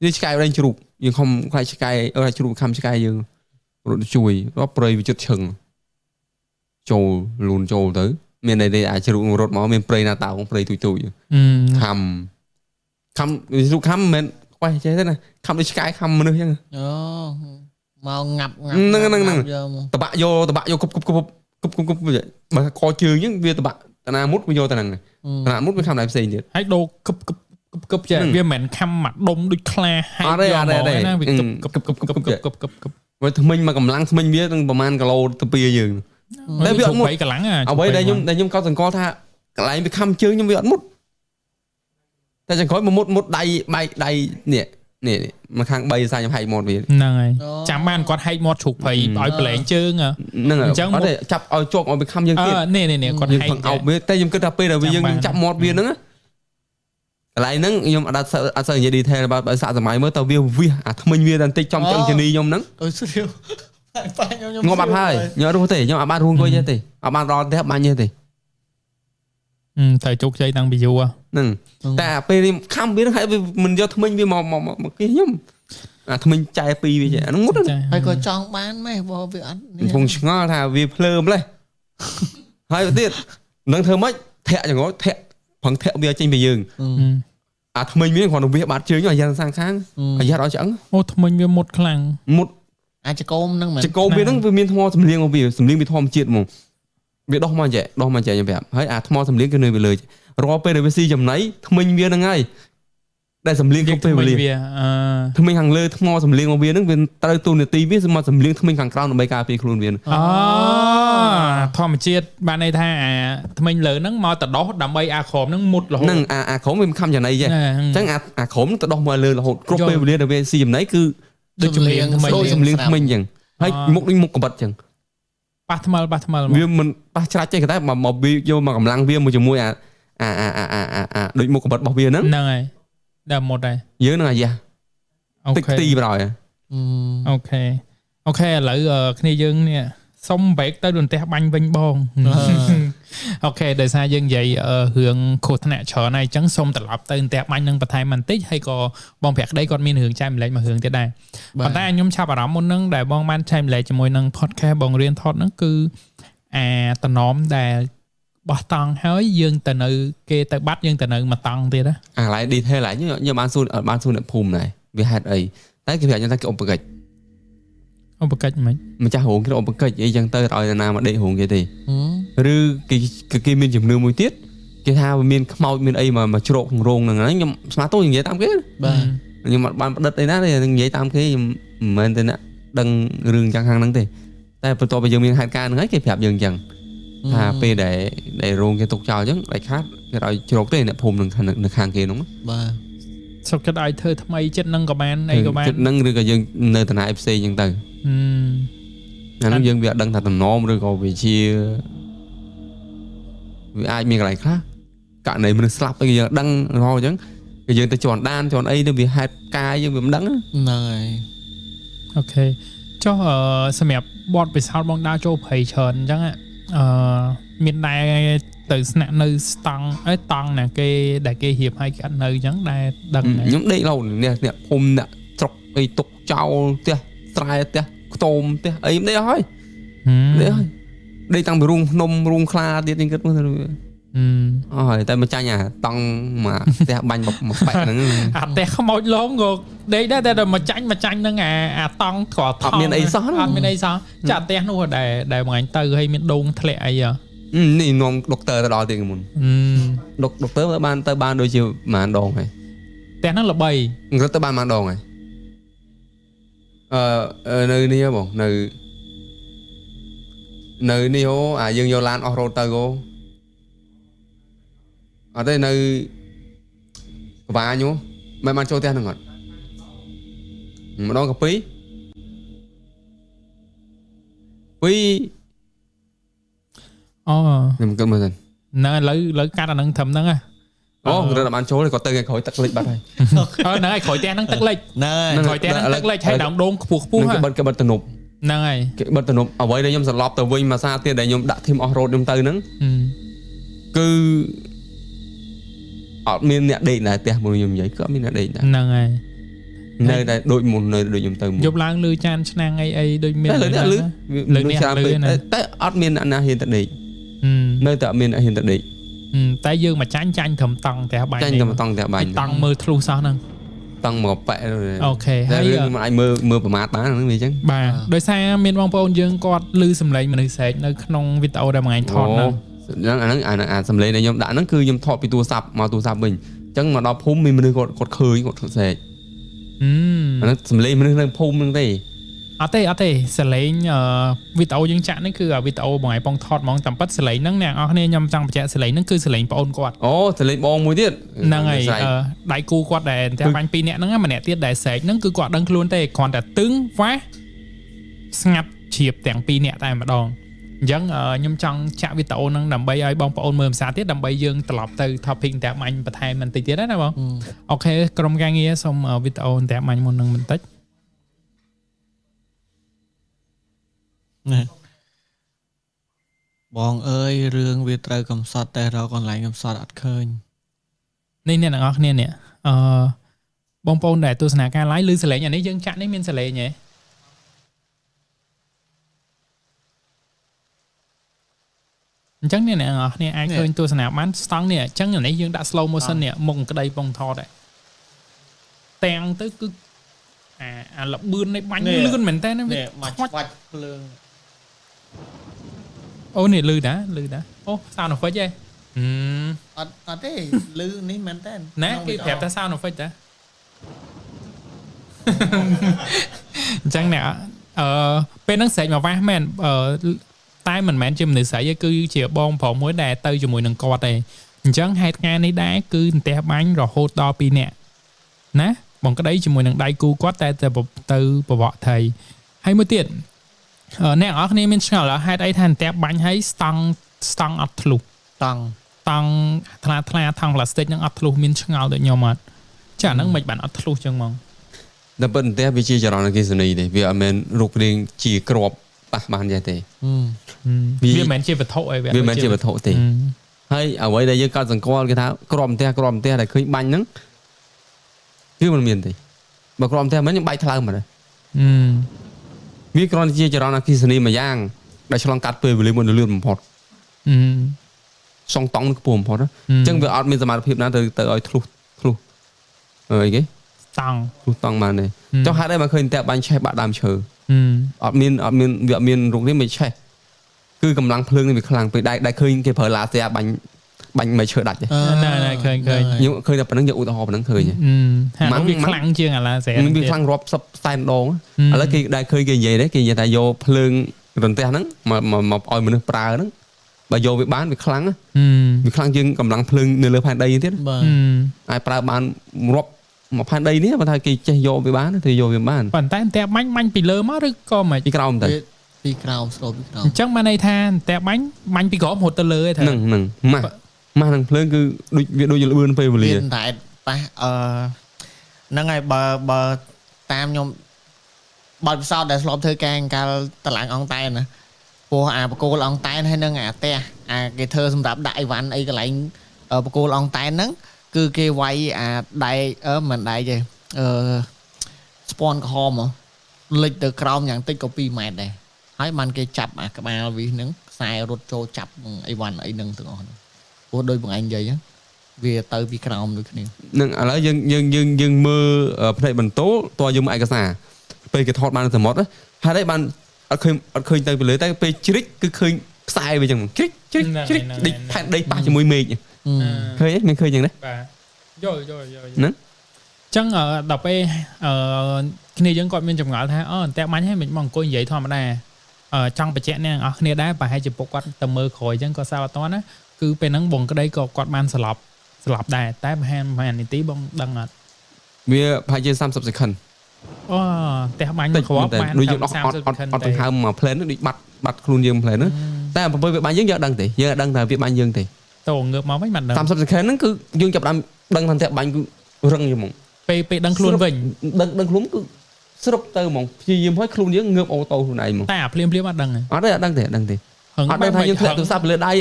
វាឆ្កែដេញជ្រូកយើងខំខ្លាចឆ្កែជ្រូកខំឆ្កែយើងរត់ជួយដល់ព្រៃវាជិតឈឹងចូលលូនចូលទៅមានអីអាចជ្រូករត់មកមានព្រៃណាតោព្រៃទូចខំជ្រូកខំមិនមែនខ្វះចេះទេណាខំដូចឆ្កែខំមនុស្សអញ្ចឹងអូមកងាប់ហ្នឹងតបាក់យកគប់បើកជើងអញ្ចឹងវាតបាក់តាណាមុតវាយកតាហ្នឹងតាណាមុតវាខំដៃផ្សេងទៀតហើយដូរគប់ចាវាមិនមែនខំមកដុំដូចខ្លាហែកយកមកណាវាគប់វាថ្មិញមកកម្លាំងថ្មិញវាទាំងប្រហែលគីឡូទៅពីយើងតែវាអត់មុតកម្លាំងអ្វីដែលខ្ញុំកត់សង្កល់ថាកន្លែងវាខំជើងខ្ញុំវាអត់មុតតែចង្ក្រោយមកមុតដៃបែកដៃនេះមកខាង3សាខ្ញុំហែកមាត់វាហ្នឹងហើយចាំបានគាត់ហែកមាត់ជ្រូកភ័យឲ្យប្រឡែងជើងហ្នឹងអញ្ចឹងអត់ទេចាប់ឲ្យជាប់ឲ្យវាខំយើងទៀតនេះគាត់ហែកអោបវាតែខ្ញុំគិតថាពេលដែលយើងចាប់មាត់វាហ្នឹងកន្លែងហ្នឹងខ្ញុំអត់សូវនិយាយ detail បើសាកសម័យមើលតើវាវាអាថ្មិញវាតែបន្តិចចំចឹងជំនីខ្ញុំហ្នឹងអូស្រីខ្ញុំងាប់បាត់ហើយខ្ញុំអត់រស់ទេខ្ញុំអត់បានរស់អង្គុយទេអត់បានដល់ផ្ទះបាញ់ទេតែជោគជ័យតាំងពីយូរហ្នឹងតែពេលខំវាហ្នឹងហើយវាមិនយកថ្មិញវាមកគេខ្ញុំអាថ្មិញចែ2វាអាហ្នឹងមុតហើយក៏ចង់បានម៉េះបើវាអត់កំពុងឆ្ងល់ថាវាភ្លើម្លេះហើយទៀតនឹងធ្វើម៉េចធាក់ចង្រោចធាក់ផឹងធាក់វាចេញពីយើងអាថ្មិញវាគ្រាន់តែវាបាត់ជើងអាយ៉ាសាងខាងអាយ៉ាអត់ឆ្អឹងអូថ្មិញវាមុតខ្លាំងមុតអាចកោមហ្នឹងមែនចកោមវាហ្នឹងវាមានថ្មសម្លៀងរបស់វាសម្លៀងវាធម្មជាតិហ្មងវាដោះមកចេះខ្ញុំប្រាប់ហើយអាថ្មសម្លៀងគឺនៅវាលើរាល់ពេលដែលវាស៊ីចំណៃថ្មិញវាហ្នឹងហើយដែលសម្លៀងគ្រប់ពេលវេលាថ្មិញខាងលើថ្មសម្លៀងរបស់វាហ្នឹងវាត្រូវទូនាទីវាសម្រាប់សម្លៀងថ្មិញខាងក្រោមដើម្បីការពារខ្លួនវាធម្មជាតិបានន័យថាអាថ្មិញលើហ្នឹងមកទៅដោះដើម្បីអាក្រមហ្នឹងមុតរហូតហ្នឹងអាក្រមវាមិនខំចំណៃចេះអញ្ចឹងអាក្រមទៅដោះមកលើរហូតគ្រប់ពេលវេលាដែលវាស៊ីចំណៃគឺដូចសម្លៀងថ្មិញអញ្ចឹងហើយមុខដូចមុខកបិតអញ្ចឹងប៉ះថ្មល់វាមិនប៉ះច្រាច់ទេតែមកវាយកមកកម្លាំងវាមួយជាមួយដូចមុខកបិតរបស់វាហ្នឹងហើយដល់មុតហើយយើងនឹងអាយ៉ាតិចទីប្រយអូខេឥឡូវគ្នាយើងនេះសុំ break ទៅរន្ទះបាញ់វិញបងអូខេដោយសារយើងនិយាយរឿងគ្រោះថ្នាក់ច្រើនហើយអញ្ចឹងសុំត្រឡប់ទៅរន្ទះបាញ់នឹងបន្ថែមបន្តិចហើយក៏បងប្រាក់ក្តីគាត់មានរឿងចែកម្លែកមួយរឿងទៀតដែរប៉ុន្តែខ្ញុំឆាប់អារម្មណ៍មុនហ្នឹងដែលបងបានចែកម្លែកជាមួយនឹង podcast បងរៀនថតហ្នឹងគឺតំណមដែលបោះតង់ហើយយើងទៅនៅគេទៅបាត់យើងទៅនៅមកតង់ទៀតណាអាកន្លែង detail ឡើងខ្ញុំបានសួរអ្នកភូមិដែរវាហេតុអីតែគេប្រាប់ខ្ញុំថាគេឧបកិច្ចមិនម្ចាស់រោងគេឧបកិច្ចអីចឹងទៅឲ្យណាមកដេករោងគេទេឬគេមានជំនឿមួយទៀតគេថាវាមានខ្មោចមានអីមកជ្រកក្នុងរោងហ្នឹងខ្ញុំស្មាតទៅនិយាយតាមគេបាទខ្ញុំអត់បានផ្ដិតអីណាទេនិយាយតាមគេខ្ញុំមិនមែនទេណាដឹងរឿងចឹងខាងហ្នឹងទេតែបន្ទាប់ពីយើងមានហេតុការណ៍ហ្នឹងហើយគេប្រាប់យើងចឹងថាពេលដែលរោងគេទុកចោលចឹងដាច់ខាតគេឲ្យជ្រកទេអ្នកភូមិនឹងនៅខាងគេហ្នឹងបាទ សុខចិត្តឲ្យធ្វើថ្មីចិត្តនឹងក៏បានអីក៏បានចិត្តនឹងឬក៏យើងនៅតំណែងផ្សេងអញ្ចឹងទៅអានោះយើងវាអត់ដឹងថាតំណមឬក៏វាជាវាអាចមានកន្លែងខ្លះករណីមនុស្សស្លាប់ទៅយើងដឹងរហូតអញ្ចឹងគឺយើងទៅជន់ដានជន់អីទៅវាហេតុកាយយើងវាមិនដឹងហ្នឹងហើយអូខេចុះសម្រាប់បទពិសោធន៍បងដើរចូលព្រៃច្រើនអញ្ចឹងមានដែរទៅស្នាក់នៅស្តង់អីតង់ណាគេដែលគេរៀបឲ្យកាត់នៅអញ្ចឹងដែលដឹងខ្ញុំដេកឡូវអ្នកភូមិអ្នកស្រុកអីទុកចោលផ្ទះស្រែផ្ទះខ្ទមផ្ទះអីមិនដេកហើយដេកតាំងពីរូងភ្នំរូងខ្លាទៀតនេះគិតមើលអើយតែមកចាញ់អាតង់មកផ្ទះបាញ់មកបែកហ្នឹងអាផ្ទះខ្មោចលងក៏ដេកដែរតែមកចាញ់ហ្នឹងអាតង់ក៏អត់មានអីសោះអត់មានអីសោះចាផ្ទះនោះដែលមួយថ្ងៃទៅហើយមានដងធ្លាក់អីនេះនាំដុកទ័រទៅដល់ទៀតមុនដុកទ័របានទៅបានដូចជាប្រហែលដងហើយផ្ទះហ្នឹងល្បីរត់ទៅបានប្រហែលដងហើយនៅនេះបងនៅនេះហ៎អាយើងយកឡានអស់រ៉ូតទៅហ៎អត់ទេនៅកបាញហ៎មិនបានចូលផ្ទះហ្នឹងអត់ម្ដងកាពីខ្ញុំគិតមើលសិនហ្នឹងឥឡូវកាត់អាហ្នឹងត្រឹមហ្នឹងអូរត់បានចូលគាត់ទៅថ្ងៃក្រោយទឹកលិចបាត់ហើយហ្នឹងហើយក្រោយផ្ទះហ្នឹងទឹកលិចហ្នឹងហើយក្រោយផ្ទះហ្នឹងទឹកលិចហើយដើមដូងខ្ពស់ហ្នឹងគេបិទទំនប់ហ្នឹងហើយគេបិទទំនប់អ្វីដែលខ្ញុំសន្លប់ទៅវិញមួយសារទៀតដែលខ្ញុំដាក់ធីមអស់រ៉ូតខ្ញុំទៅហ្នឹងគឺអត់មានអ្នកដេកដែរផ្ទះមួយខ្ញុំនិយាយគឺអត់មានអ្នកដេកដែរហ្នឹងហើយនៅតែដូចមុននៅដូចខ្ញុំទៅមុនយប់ឡើងលឺចានឆ្នាំងអីដូចមានលើនេះតែអត់មានអ្នកណាហ៊ានទៅដេកនៅតែអត់មានអ្នកហ៊ានទៅដេកតែយើងមកចាញ់ត្រឹមតង់ផ្ទះបាញ់ចាញ់ត្រឹមតង់ផ្ទះបាញ់តង់មើលធ្លុះសោះហ្នឹងតង់មកប៉ែអូខេហើយយើងមិនអាចមើលប្រមាថបានហ្នឹងវាអញ្ចឹងបាទដោយសារមានបងប្អូនយើងគាត់ឮសំឡេងមនុស្សស្រែកនៅក្នុងវីដេអូដែលមួយថ្ងៃថតហ្នឹងអាសំឡេងដែលខ្ញុំដាក់ហ្នឹងគឺខ្ញុំថតពីទូរស័ព្ទមកទូរស័ព្ទវិញអញ្ចឹងមកដល់ភូមិមានមនុស្សគាត់ឃើញគាត់ស្រែកអាហ្នឹងសំឡេងមនុស្សនៅភូមិហ្នឹងទេអត់ទេសលេងវីដេអូយើងចាក់នេះគឺវីដេអូបងឯងបងថតហ្មងតាមពិតសលេងហ្នឹងអ្នកនរគ្នាខ្ញុំចង់បញ្ជាក់សលេងហ្នឹងគឺសលេងបងអូនគាត់អូសលេងបងមួយទៀតហ្នឹងហើយដៃគូគាត់ដែលតែបាញ់ពីរនាក់ហ្នឹងម្នាក់ទៀតដែលស្រែកហ្នឹងគឺគាត់ដឹងខ្លួនទេគ្រាន់តែទឹងវ៉ាស្ងាត់ជ្រាបទាំងពីរនាក់តែម្ដងអញ្ចឹងខ្ញុំចង់ចាក់វីដេអូហ្នឹងដើម្បីឲ្យបងប្អូនមើលភាសាទៀតដើម្បីយើងត្រឡប់ទៅ topic តែបាញ់បន្ថែមបន្តិចទៀតណាបងអូខេក្រុមការងារសូមវីដេអូតែបាញ់មុននឹងបន្តិចបងអើយរឿងវាត្រូវកំសត់តែរកកន្លែងកំសត់អត់ឃើញនេះអ្នកទាំងអស់គ្នានេះបងប្អូនដែលទស្សនាការ live ឮសលេងអានេះយើងចាក់នេះមានសលេងហ៎អញ្ចឹងអ្នកទាំងអស់គ្នាអាចឃើញទស្សនាបានស្តង់នេះអញ្ចឹងអានេះយើងដាក់ slow motion នេះមុខក្តីបងថតដែរទាំងទៅគឺអាលបឿននៃបាញ់លឿនមែនតើវាខ្វាច់ភ្លើងអូនេះលឺតាអូ sound effect ឯងអត់ទេលឺនេះមែនតើណាគេប្រាប់ថា sound effect តាអញ្ចឹងអ្នកពេលហ្នឹងស្រែកមកវ៉ាស់មែនតែមិនមែនជាមនុស្សស្រីទេគឺជាបងប្រុសមួយដែលទៅជាមួយនឹងគាត់ទេអញ្ចឹងហេតុការណ៍នេះដែរគឺផ្ទះបាញ់រហូតដល់2នាក់ណាបងក្តីជាមួយនឹងដៃគូគាត់តែទៅប្រវត្តិថៃហើយមួយទៀតអ្នកនរគ្នាមានឆ្ងល់ហេតុអីថាផ្ទះបាញ់ហើយស្តង់អត់ធ្លុះតង់ថ្លាថង់ប្លាស្ទិកនឹងអត់ធ្លុះមានឆ្ងល់ដូចខ្ញុំអត់ចាហ្នឹងមិនបានអត់ធ្លុះចឹងហ្មងតែប៉ុន្តែវាជាចរន្តអគ្គិសនីទេវាអត់មែនរូបរាងជាក្របប៉ះបានយ៉ាងទេវាមិនមែនជាវត្ថុអីវាមិនមែនជាវត្ថុទេហើយអ្វីដែលយើងកត់សង្កល់គេថាក្របផ្ទះដែលឃើញបាញ់ហ្នឹងគឺមិនមានទេបើក្របផ្ទះមិនខ្ញុំបែកថ្លើមមកវាគ្រាន់តែជាចរន្តអគ្គិសនីមួយយ៉ាងដែលឆ្លងកាត់ពេលវេលាមួយលឿនបំផុតសងតង់នឹងខ្ពស់បំផុតអញ្ចឹងវាអត់មានសមត្ថភាពណាទៅឲ្យធ្លុះអីគេតង់បានទេចុះហេតុអីមកឃើញតែបាញ់ឆេះបាក់ដើមឈើអត់មានវាអត់មានរូបនេះមិនឆេះគឺកម្លាំងភ្លើងនេះវាខ្លាំងពេកដែលឃើញគេប្រើឡាស៊ែបាញ់មិនឈើដាច់ទេណាឃើញខ្ញុំឃើញតែប៉ុណ្្នឹងយកឧទាហរណ៍ប៉ុណ្្នឹងឃើញហ្នឹងវាខ្លាំងជាងអាឡាស៊ែវាខ្លាំងរាប់សែនដងឥឡូវគេដែលឃើញគេនិយាយទេគេនិយាយថាយកភ្លើងរន្ទះហ្នឹងមកឲ្យមនុស្សប្រើហ្នឹងបើយកវាបានវាខ្លាំងជាងកម្លាំងភ្លើងនៅលើផែនដីទៀតបាទអាចប្រើបានរាប់ មកផានដីនេះបើថាគេចេះយកវាបានទៅយកវាបាន ប៉ុន្តែតែបាញ់ពីលើមកឬក៏មិន ពីក្រោមទៅ ពីក្រោមស្រូបពីក្រោម អញ្ចឹងបានន័យថាតែបាញ់ពីក្រោមរត់ទៅលើទេ ហ្នឹងម៉ាស់នឹងភ្លើងគឺដូចវាដូចលឿនពេលវេលា មានតែប៉ះហ្នឹងហើយបើតាមខ្ញុំបើពិសោធន៍ដែលធ្លាប់ធ្វើការកាលតឡើងអងតែនណាព្រោះអាបកគោលអងតែនហើយនឹងអាផ្ទះអាគេធ្វើសម្រាប់ដាក់អីវ៉ាន់អីកន្លែងបកគោលអងតែនហ្នឹងគឺគេវាយអាដៃមិនដៃទេស្ពាន់ក្រហមលិចទៅក្រោមយ៉ាងតិចក៏2ម៉ែត្រដែរហើយបានគេចាប់អាក្បាលវាហ្នឹងខ្សែរត់ចូលចាប់អីវ៉ាន់អីហ្នឹងទាំងអស់ហ្នឹងព្រោះដោយបងឯងនិយាយវាទៅពីក្រោមដូចគ្នា នឹងឥឡូវយើងមើលផ្នែកបន្ទោលតើយើងមើលឯកសារពេលគេថតបានសមុទ្រហើយđấyបានអត់ឃើញទៅពីលើតែពេលជ្រិចគឺឃើញខ្សែវាចឹងជ្រិចដូចផែនដីប៉ះជាមួយមេឃឃើញមានឃើញចឹងណា បាទហ្នឹងចឹងដល់ពេលគ្នាយើងគាត់មានចម្ងល់ថាតែបាញ់ហើយមិនមកអង្គុយនិយាយធម្មតាចង់បញ្ជាក់អ្នកទាំងអស់គ្នាដែរប្រហែលជាពួកគាត់ទៅមើលក្រោយចឹងក៏សាប់អត់តាន់ណាគឺពេលហ្នឹងបងក្តីក៏គាត់បានស្លាប់ដែរតែប្រហែលនាទីបងដឹងអត់ វាប្រហែលជា30 second អូតែបាញ់គ្រាប់បាន ដូចយើងអត់ដង្ហើមមក plan ដូចបាត់ខ្លួនយើង plan ហ្នឹងតែអំពើវាបាញ់យើងអត់ដឹងទេយើងអត់ដឹងថាវាបាញ់យើងទេ តើងើបមកវិញមិនដឹង 30 second ហ្នឹងគឺយើងចាប់ដើមដឹងថាតែបាញ់គឺរឹងយូរហ្មង ពេលដឹងខ្លួនវិញ ដឹងខ្លួនគឺស្រុបទៅហ្មងព្យាយាមឲ្យខ្លួនយើងងើបអូតូខ្លួនឯងហ្មង តែភ្លាមអត់ដឹង អត់ទេអត់ដឹងទេអត់ដឹងថាយើងធ្លាក់ទូរស័ព្ទលើដៃ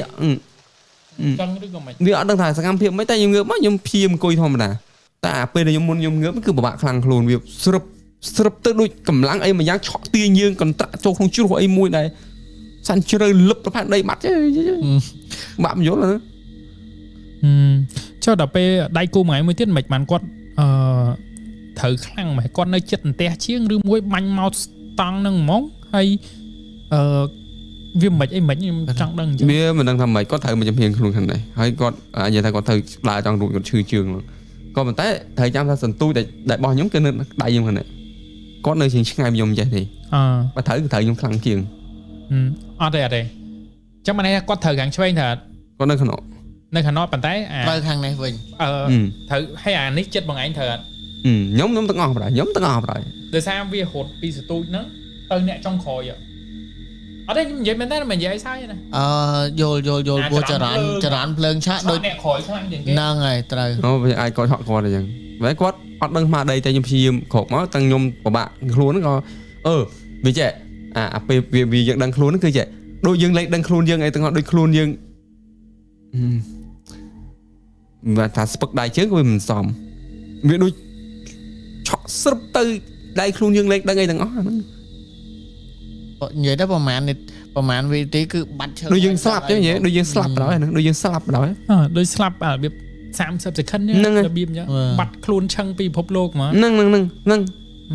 ដឹងឬក៏មិន វាអត់ដឹងថាសកម្មភាពមិនតែខ្ញុំងើបមកខ្ញុំព្យាយាមអង្គុយធម្មតាតែពេលដែលខ្ញុំមុនខ្ញុំងើបគឺពិបាកខ្លាំងខ្លួនវាស្រុបទៅដូចកម្លាំងអីមួយយ៉ាងឆក់ទាញយើងកន្ត្រាក់ចូលក្នុងជ្រោះអីមួយដែរសាន់ជ្រៅលឹបទៅផានដីបាត់បាក់មយល់ណាចុះដល់ពេលដៃគូមួយទៀតមិនបានគាត់ត្រូវខ្លាំងមកគាត់នៅចិត្តអន្ទះជាងឬមួយបាញ់មកស្តង់នឹងហ្មងហើយវាមិនអីមិនខ្ញុំចង់ដឹងអញ្ចឹងវាមិនដឹងថាម៉េចគាត់ត្រូវមកចំហៀងខ្លួនខាងនេះហើយគាត់និយាយថាគាត់ត្រូវដើរចង់រួចគាត់ឈឺជើងក៏ប៉ុន្តែត្រូវចាំថាសន្ទូចដែលរបស់ខ្ញុំគឺនៅដៃខ្ញុំខាងនេះគាត់នៅឆ្ងាយខ្ញុំចេះទេបើត្រូវខ្ញុំខ្លាំងជាងអត់ទេចឹងមិនន័យថាគាត់ត្រូវខាងឆ្វេងថាគាត់នៅខាងនោះប៉ុន្តែត្រូវខាងនេះវិញត្រូវហើយអានេះចិត្តបងឯងត្រូវអត់ខ្ញុំទាំងអស់ប្រហែលខ្ញុំទាំងអស់ប្រហែលដោយសារវារត់ពីសន្ទូចហ្នឹងទៅអ្នកចុងក្រោយអត់ទេខ្ញុំនិយាយមែនទេមិននិយាយឲ្យណាយល់ព្រោះចរន្តភ្លើងឆាកដូចអ្នកក្រោយខ្លាំងជាងគេហ្នឹងហើយត្រូវវាអាចគាត់ហក់គាត់អញ្ចឹងតែគាត់អត់ដឹងស្មារតីតែខ្ញុំព្យាយាមក្រោកមកតាំងខ្ញុំពិបាកខ្លួនហ្នឹងក៏វាចេះអាពេលវាយើងដឹងខ្លួនហ្នឹងគឺចេះដូចយើងលេខដឹងខ្លួនយើងអីទាំងអស់ដូចខ្លួនយើងវាថាស្ពឹកដៃជើងក៏វាមិនសមវាដូចឆក់ស្រុបទៅដៃខ្លួនយើងលេខដឹងអីទាំងអស់ហ្នឹងនិយាយទៅប្រហែលវិនាទីគឺបាត់ឈើដូចយើងស្លាប់ចឹងនិយាយដូចយើងស្លាប់បណ្ដោយហ្នឹងដូចយើងស្លាប់បណ្ដោយដូចស្លាប់របៀប30 second របៀបអញ្ចឹងបាត់ខ្លួនឆឹងពីពិភពលោកហ្មងហ្នឹង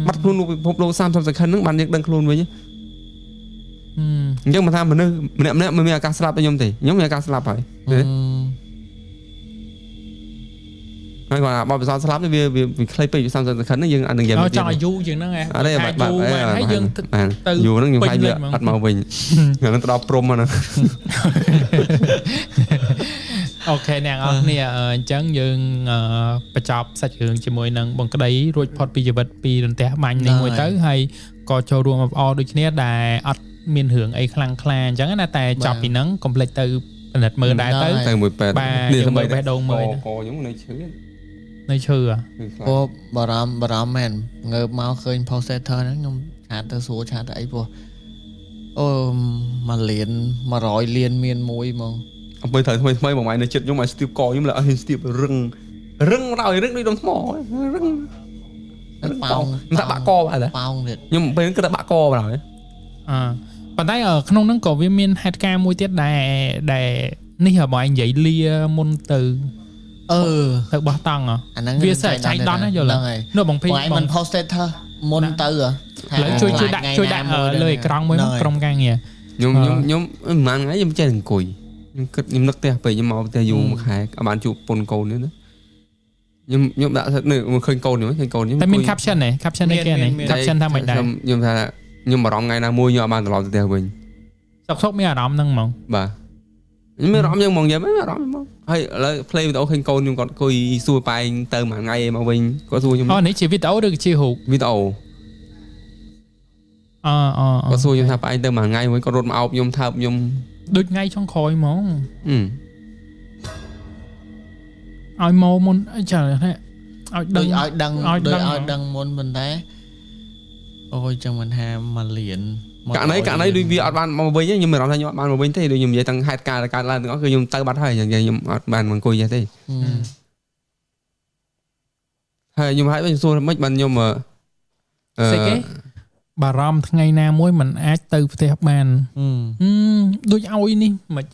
បាត់ខ្លួនពីពិភពលោក30 second ហ្នឹងបានយើងដឹងខ្លួនវិញអញ្ចឹងមិនថាមនុស្សម្នាក់មិនមានឱកាសស្លាប់ដូចខ្ញុំទេខ្ញុំមានឱកាសស្លាប់ហើយហើយគាត់បបិសោតស្លាប់នេះវាខ្លីពេក30 second ហ្នឹងយើងអត់នឹងនិយាយចង់ឲ្យយូរជាងហ្នឹងអត់ទេបាត់ហើយយើងទៅយូរហ្នឹងខ្ញុំខ្លាចវាអត់មកវិញហ្នឹងទៅដល់ព្រំហ្នឹងអូខេអ្នកនរគ្នាអញ្ចឹងយើងបញ្ចប់សាច់រឿងជាមួយនឹងបងក្តីរួចផុតពីជីវិតពីរន្ទះបាញ់នេះមួយទៅហើយក៏ចូលរួមអបអរដូចគ្នាដែលអត់មានរឿងអីខ្លាំងខ្លាអញ្ចឹងណាតែចប់ពីហ្នឹងកុំភ្លេចទៅពិនិត្យមើលដែរទៅមួយពេទ្យនេះសម្រាប់បេះដូងមើលកខ្ញុំនៅឈឺព្រោះបារម្ភមែនងើបមកឃើញ poster ហ្នឹងខ្ញុំឆាតទៅសួរឆាតទៅអីព្រោះ100 លានមានមួយហ្មងអំពើត្រូវថ្មីបងម៉ែនៅចិត្តខ្ញុំឲ្យស្ទាបកខ្ញុំលើអត់ហ៊ានស្ទាបរឹងដល់រឹងដូចដុំថ្មរឹងប៉ោងតែបាក់កបាទប៉ោងទៀតខ្ញុំពេលហ្នឹងគិតថាបាក់កបាទប៉ុន្តែក្នុងហ្នឹងក៏វាមានហេតុការណ៍មួយទៀតដែលនេះបងឯងនិយាយលាមុនទៅទៅបោះតង់អាហ្នឹងវាសាច់ចៃដន្យណាយល់នោះបងពេញបង poster មុនទៅឥឡូវជួយដាក់លើអេក្រង់មួយមកក្រុមការងារខ្ញុំមិនម៉ានថ្ងៃខ្ញុំចេះអង្គុយខ្ញុំនឹកផ្ទះពេលខ្ញុំមកផ្ទះយូរមួយខែអត់បានជួបពុនកូននេះណាខ្ញុំដាក់នេះឃើញកូនខ្ញុំតែមាន caption នេះគេនេះ caption ថាមិនដែរខ្ញុំថាខ្ញុំបារម្ភថ្ងៃណាមួយខ្ញុំអត់បានត្រឡប់ទៅផ្ទះវិញសុកមានអារម្មណ៍ហ្នឹងហ្មងបាទ មានអារម្មណ៍យ៉ាងហ្មងយ៉ាមែនអារម្មណ៍ហ្មងហើយឥឡូវ play វីដេអូឃើញកូនខ្ញុំគាត់អង្គុយសួរប៉ែងទៅមួយថ្ងៃមកវិញគាត់សួរខ្ញុំអូនេះជាវីដេអូឬជារូបវីដេអូគាត់សួរខ្ញុំថាប៉ែងទៅមួយថ្ងៃវិញគាត់រត់មកអោបខ្ញុំថើបខ្ញុំដូចថ្ងៃចុងក្រោយហ្មងឲ្យមកមុនចាឲ្យដឹងមុនប៉ុន្តែអូយចឹងមិនថាមកលៀនករណីដូចវាអត់បានមកវិញខ្ញុំមានអារម្មណ៍ថាខ្ញុំអត់បានមកវិញទេដូចខ្ញុំនិយាយទាំងហេតុការណ៍កើតឡើងទាំងអស់គឺខ្ញុំទៅបាត់ហើយខ្ញុំអត់បានមកអង្គុយទេហើយខ្ញុំហៅវិញសួរមិនបានខ្ញុំស្អីគេបារម្ភថ្ងៃណាមួយมันអាចទៅផ្ទះបានដូចឲ្យនេះមិន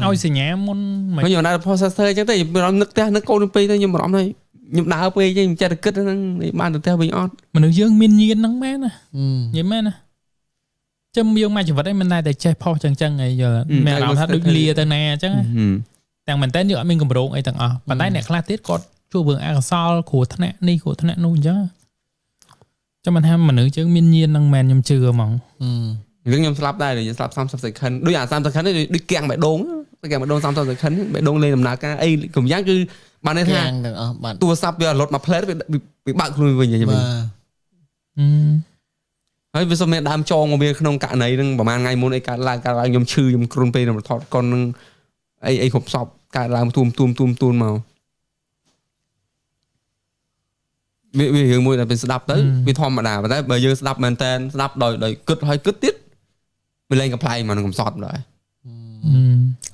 ឲ្យសញ្ញាមុនមិនខ្ញុំដាក់ processor អញ្ចឹងទេខ្ញុំនឹកផ្ទះនឹកកូនពេកទៅខ្ញុំបារម្ភហើយខ្ញុំដើរពេកអញ្ចឹងខ្ញុំចិត្តគិតហ្នឹងបានទៅផ្ទះវិញអត់មនុស្សយើងមានញៀនហ្នឹងមែនណានិយាយមែនណាចាំយើងមកជីវិតឯងមិនតែចេះផុសចឹងអីយល់មានអារម្មណ៍ថាដូចលាទៅណាអញ្ចឹងទាំងមែនតើយើងអត់មានកម្រងអីទាំងអស់ប៉ុន្តែអ្នកខ្លះទៀតគាត់ជួបរឿងអកុសលគ្រោះថ្នាក់នេះគ្រោះថ្នាក់នោះអញ្ចឹងចាំមិនថាមនុស្សយើងមានញៀនហ្នឹងមែនខ្ញុំជឿហ្មងរឿងខ្ញុំស្លាប់ដែរខ្ញុំស្លាប់30 second ដូចអា30 second ដូចគាំងបេះដូង30 second បេះដូងលេងដំណើរការអីកំយ៉ាងគឺបានន័យថាទូរស័ព្ទវាលុតមក plate វាបើកខ្លួនវិញអញ្ចឹងហើយវាសុំមានដើមចងមកវាក្នុងករណីហ្នឹងប្រហែលថ្ងៃមុនអីកើតឡើងខ្ញុំឈឺខ្ញុំគ្រុនពេកខ្ញុំថតកុននឹងអីគ្រប់សពកើតឡើងទួមមកវារឿងមួយដែលពេលស្ដាប់ទៅវាធម្មតាប៉ុន្តែបើយើងស្ដាប់មែនតើស្ដាប់ដោយគិតហើយគិតទៀតវាលែងកំ pl មកនឹងកំសត់ដែរ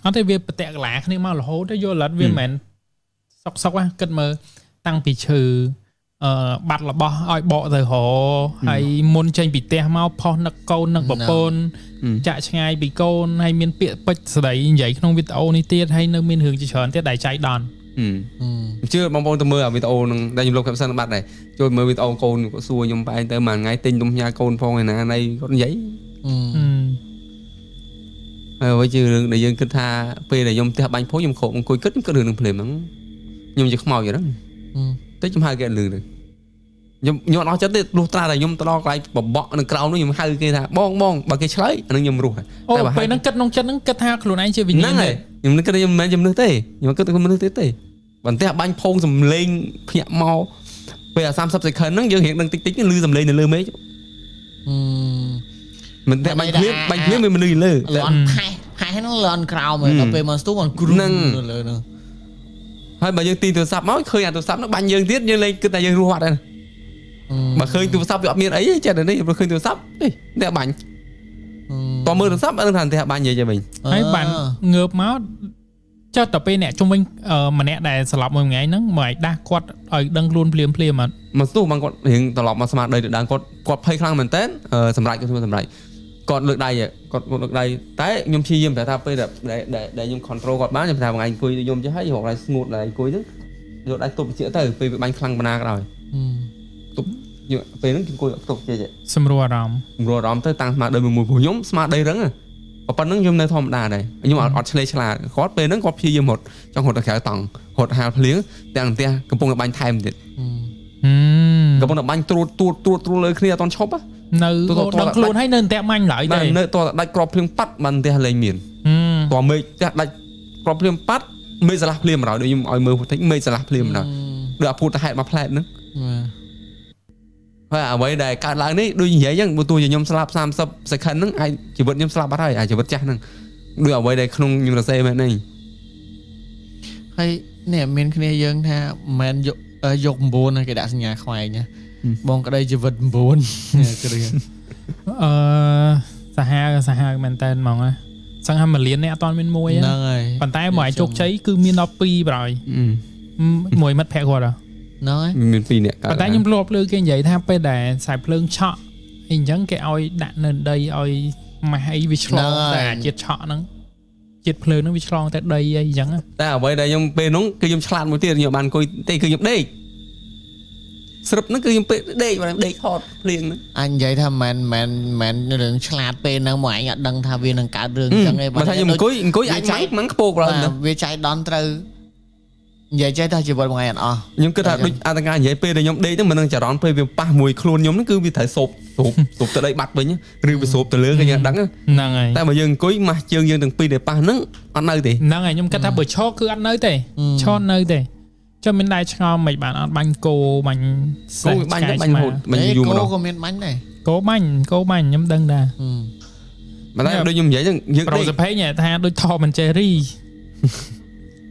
អត់ទេវាប្រតិកលាគ្នាមករហូតទៅយល់ឡត់វាមិនមែនសុកគិតមើលតាំងពីឈឺបាត់របស់ឲ្យបកទៅរហើយមុនចេញពីផ្ទះមកផុសនឹកកូននឹកប្រពន្ធចាក់ឆ្ងាយពីកូនហើយមានពាក្យពេចន៍ស្ដីនិយាយក្នុងវីដេអូនេះទៀតហើយនៅមានរឿងជាច្រើនទៀតដែលចៃដន្យជឿបងប្អូនទៅមើលវីដេអូហ្នឹងដែលខ្ញុំលុប caption បាត់ដែរជួយមើលវីដេអូកូនគាត់សួរខ្ញុំបែរទៅមួយថ្ងៃទិញនំញ៉ាកូនផងឯណាណៃគាត់និយាយហើយវិញជារឿងដែលយើងគិតថាពេលដែលខ្ញុំផ្ទះបាញ់ភុំខ្ញុំអង្គុយគិតរឿងនឹងភ្លាមហ្នឹងខ្ញុំជាខ្មោចហ្នឹងតែខ្ញុំហៅគេលឺទៅខ្ញុំអត់អស់ចិត្តទេលុះត្រាតែខ្ញុំទៅដល់កន្លែងបបក់នឹងក្រោមនោះខ្ញុំហៅគេថាបងបើគេឆ្លើយអានឹងខ្ញុំរស់តែបើពេលហ្នឹងគិតក្នុងចិត្តហ្នឹងគិតថាខ្លួនឯងជាវិញ្ញាណទេខ្ញុំនឹកខ្ញុំមិនមែនជំនឿទេខ្ញុំគិតថាមនុស្សទេបន្ទះបាញ់ភងសំលេងភ្ញាក់មកពេល30 second ហ្នឹងយើងរៀងដឹងតិចលឺសំលេងនៅលើមេឃមិនតែបាញ់ភ្លៀងវាមនុស្សលើលន់ផែហ្នឹងលន់ក្រោមដល់ពេលមកស្ទូมันគ្រូនៅលើហ្នឹងហើយបើយើងទីទូរស័ព្ទមកឃើញអាទូរស័ព្ទហ្នឹងបាញ់យើងទៀតយើងលេងគិតថាយើងរស់អត់ដែរបើឃើញទូរស័ព្ទវាអត់មានអីទេចិត្តនេះបើឃើញទូរស័ព្ទនេះតែបាញ់តើមើលទូរស័ព្ទអត់ដឹងថាតែបាញ់និយាយវិញហើយបានងើបមកចុះទៅពេលអ្នកជុំវិញម្នាក់ដែលស្លាប់មួយថ្ងៃហ្នឹងមកឲ្យដាស់គាត់ឲ្យដឹងខ្លួនភ្លាមអត់មកស្ទុះបងគាត់រៀងត្រឡប់មកស្មារតីទៅដើមគាត់ភ័យខ្លាំងមែនតើសម្រាប់គាត់លើកដៃគាត់លើកដៃតែខ្ញុំព្យាយាមថាពេលដែលខ្ញុំ control គាត់បានខ្ញុំថាថ្ងៃអង្គុយខ្ញុំចេះហើយរកដៃស្ងួតដៃអង្គុយហ្នឹងយកដៃទប់ជាទៅពេលវាបាញ់ខ្លាំងបណ្ណាក៏ដោយទប់ពេលហ្នឹងអង្គុយទប់ជាសម្រួលអារម្មណ៍ទៅតាំងស្មារតីមួយព្រោះខ្ញុំស្មារតីរឹងប៉ុណ្ណឹងខ្ញុំនៅធម្មតាដែរខ្ញុំអត់ឆ្លេឆ្លាតគាត់ពេលហ្នឹងគាត់ព្យាយាមរត់ចង់រត់ទៅក្រៅតង់រត់ហាលភ្លៀងទាំងផ្ទះកំពុងតែបាញ់ថែមទៀតកំពុងតែបាញ់ត្រួតលើគ្នាអត់តន់ឈប់នៅដល់ខ្លួនហើយនៅតែបាញ់ឡើយដែរនៅតដាច់ក្របភ្លៀងប៉ាត់បានផ្ទះលេងមានតមេឃផ្ទះដាច់ក្របភ្លៀងប៉ាត់មេឃឆ្លាស់ភ្លៀងមកដល់ខ្ញុំឲ្យមើលបន្តិចមេឃឆ្លាស់ភ្លៀងមកដល់ដូចអាភូតហេតុមកផ្លែតហ្នឹងហើយអ្វីដែលកើតឡើងនេះដូចនិយាយអញ្ចឹងបើទោះជាខ្ញុំស្លាប់30 second ហ្នឹងអាចជីវិតខ្ញុំស្លាប់បាត់ហើយជីវិតចាស់ហ្នឹងដូចអ្វីដែលក្នុងខ្ញុំរសេមែននេះហើយនេះមានគ្នាយើងថាមិនយក9គេដាក់សញ្ញាខ្វែងណាបងក្តីជីវិត9គ្រាសាហាវមែនតើហ្មងសង្ឃ1លាននេះអត់ទាន់មានមួយហ្នឹងហើយប៉ុន្តែមួយជោគជ័យគឺមានដល់2ប្រហើយមួយមិត្តភក្តិគាត់ហ្នឹងហើយមាន2នាក់ប៉ុន្តែខ្ញុំធ្លាប់លើគេនិយាយថាពេលដែលខ្សែភ្លើងឆក់អីអញ្ចឹងគេឲ្យដាក់នៅដីឲ្យម៉ាស់អីវាឆ្លងតែជាតិឆក់ហ្នឹងជាតិភ្លើងហ្នឹងវាឆ្លងតែដីអីអញ្ចឹងតែអ្វីដែលខ្ញុំពេលហ្នឹងគឺខ្ញុំឆ្លាតមួយទៀតខ្ញុំបានអង្គុយទេគឺខ្ញុំដេកស្រុបហ្នឹងគឺខ្ញុំពេលដេកថតភ្លៀងហ្នឹងអញនិយាយថាមិនរឿងឆ្លាតពេលហ្នឹងមកអញអត់ដឹងថាវានឹងកើតរឿងអញ្ចឹងទេបើថាខ្ញុំអង្គុយអាចចៃមិនខ្ពស់ឡើយវាចៃដន់ត្រូវ vậy chơi ta chỉ vật một ngày ăn nhưng cứ làដូចអត្តកានិយាយពេលដែលខ្ញុំដេកហ្នឹងមិននឹងចរន្តពេលវាប៉ះមួយខ្លួនខ្ញុំហ្នឹងគឺវាត្រូវសូបទៅដីបាត់វិញឬវាសូបទៅលើគេយ៉ាងដឹងហ្នឹងហើយតែបើយើងអង្គុយម៉ាស់ជើងយើងទាំងពីរដែលប៉ះហ្នឹងអត់នៅទេហ្នឹងហើយខ្ញុំគិតថាបើឈរគឺអត់នៅទេឈរនៅទេចាំមានដែរឆ្ងល់មិនបានអត់បាញ់គោបាញ់សេះបាញ់រហូតបាញ់យូរម្ដងគោក៏មានបាញ់ដែរគោបាញ់ខ្ញុំដឹងដែរមិនដែរដូចខ្ញុំនិយាយហ្នឹងយើងប្រូសភេងថាដូចថមិនជេរី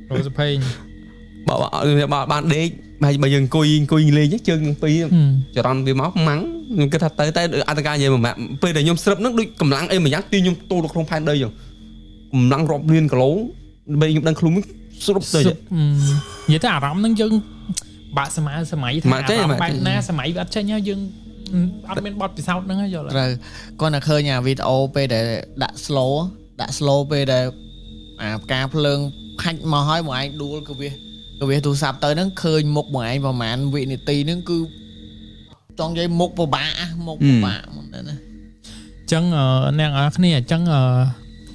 ប្រូសភេងបើបានដេកបើយើងអង្គុយលេងជើងពីរចរន្តវាមកម៉ាំងខ្ញុំគិតថាទៅអត្តកានិយាយមួយពេលដែលខ្ញុំស្រឹបហ្នឹងដូចកម្លាំងអីមួយយ៉ាងទីខ្ញុំទូលក្នុងផែនដីចឹងកម្លាំងរាប់លានគីឡូដើម្បីខ្ញុំដឹងខ្លួនស្រុបទៅនិយាយទៅអារម្មណ៍ហ្នឹងយើងបាក់សម័យថាអារម្មណ៍បែបណាសម័យវាអត់ចេញហើយយើងអត់មានបទពិសោធន៍ហ្នឹងហើយយល់ត្រូវគាត់តែឃើញអាវីដេអូពេលដែលដាក់ slow ពេលដែលអាផ្កាភ្លើងផាច់មកហើយមកឯងដួលគឺវាទូរស័ព្ទទៅហ្នឹងឃើញមុខមកឯងប្រហែលវិនាទីហ្នឹងគឺចង់និយាយមុខពិបាកមុខពិបាកហ្មងណាអញ្ចឹងអ្នកនរគ្នាអញ្ចឹង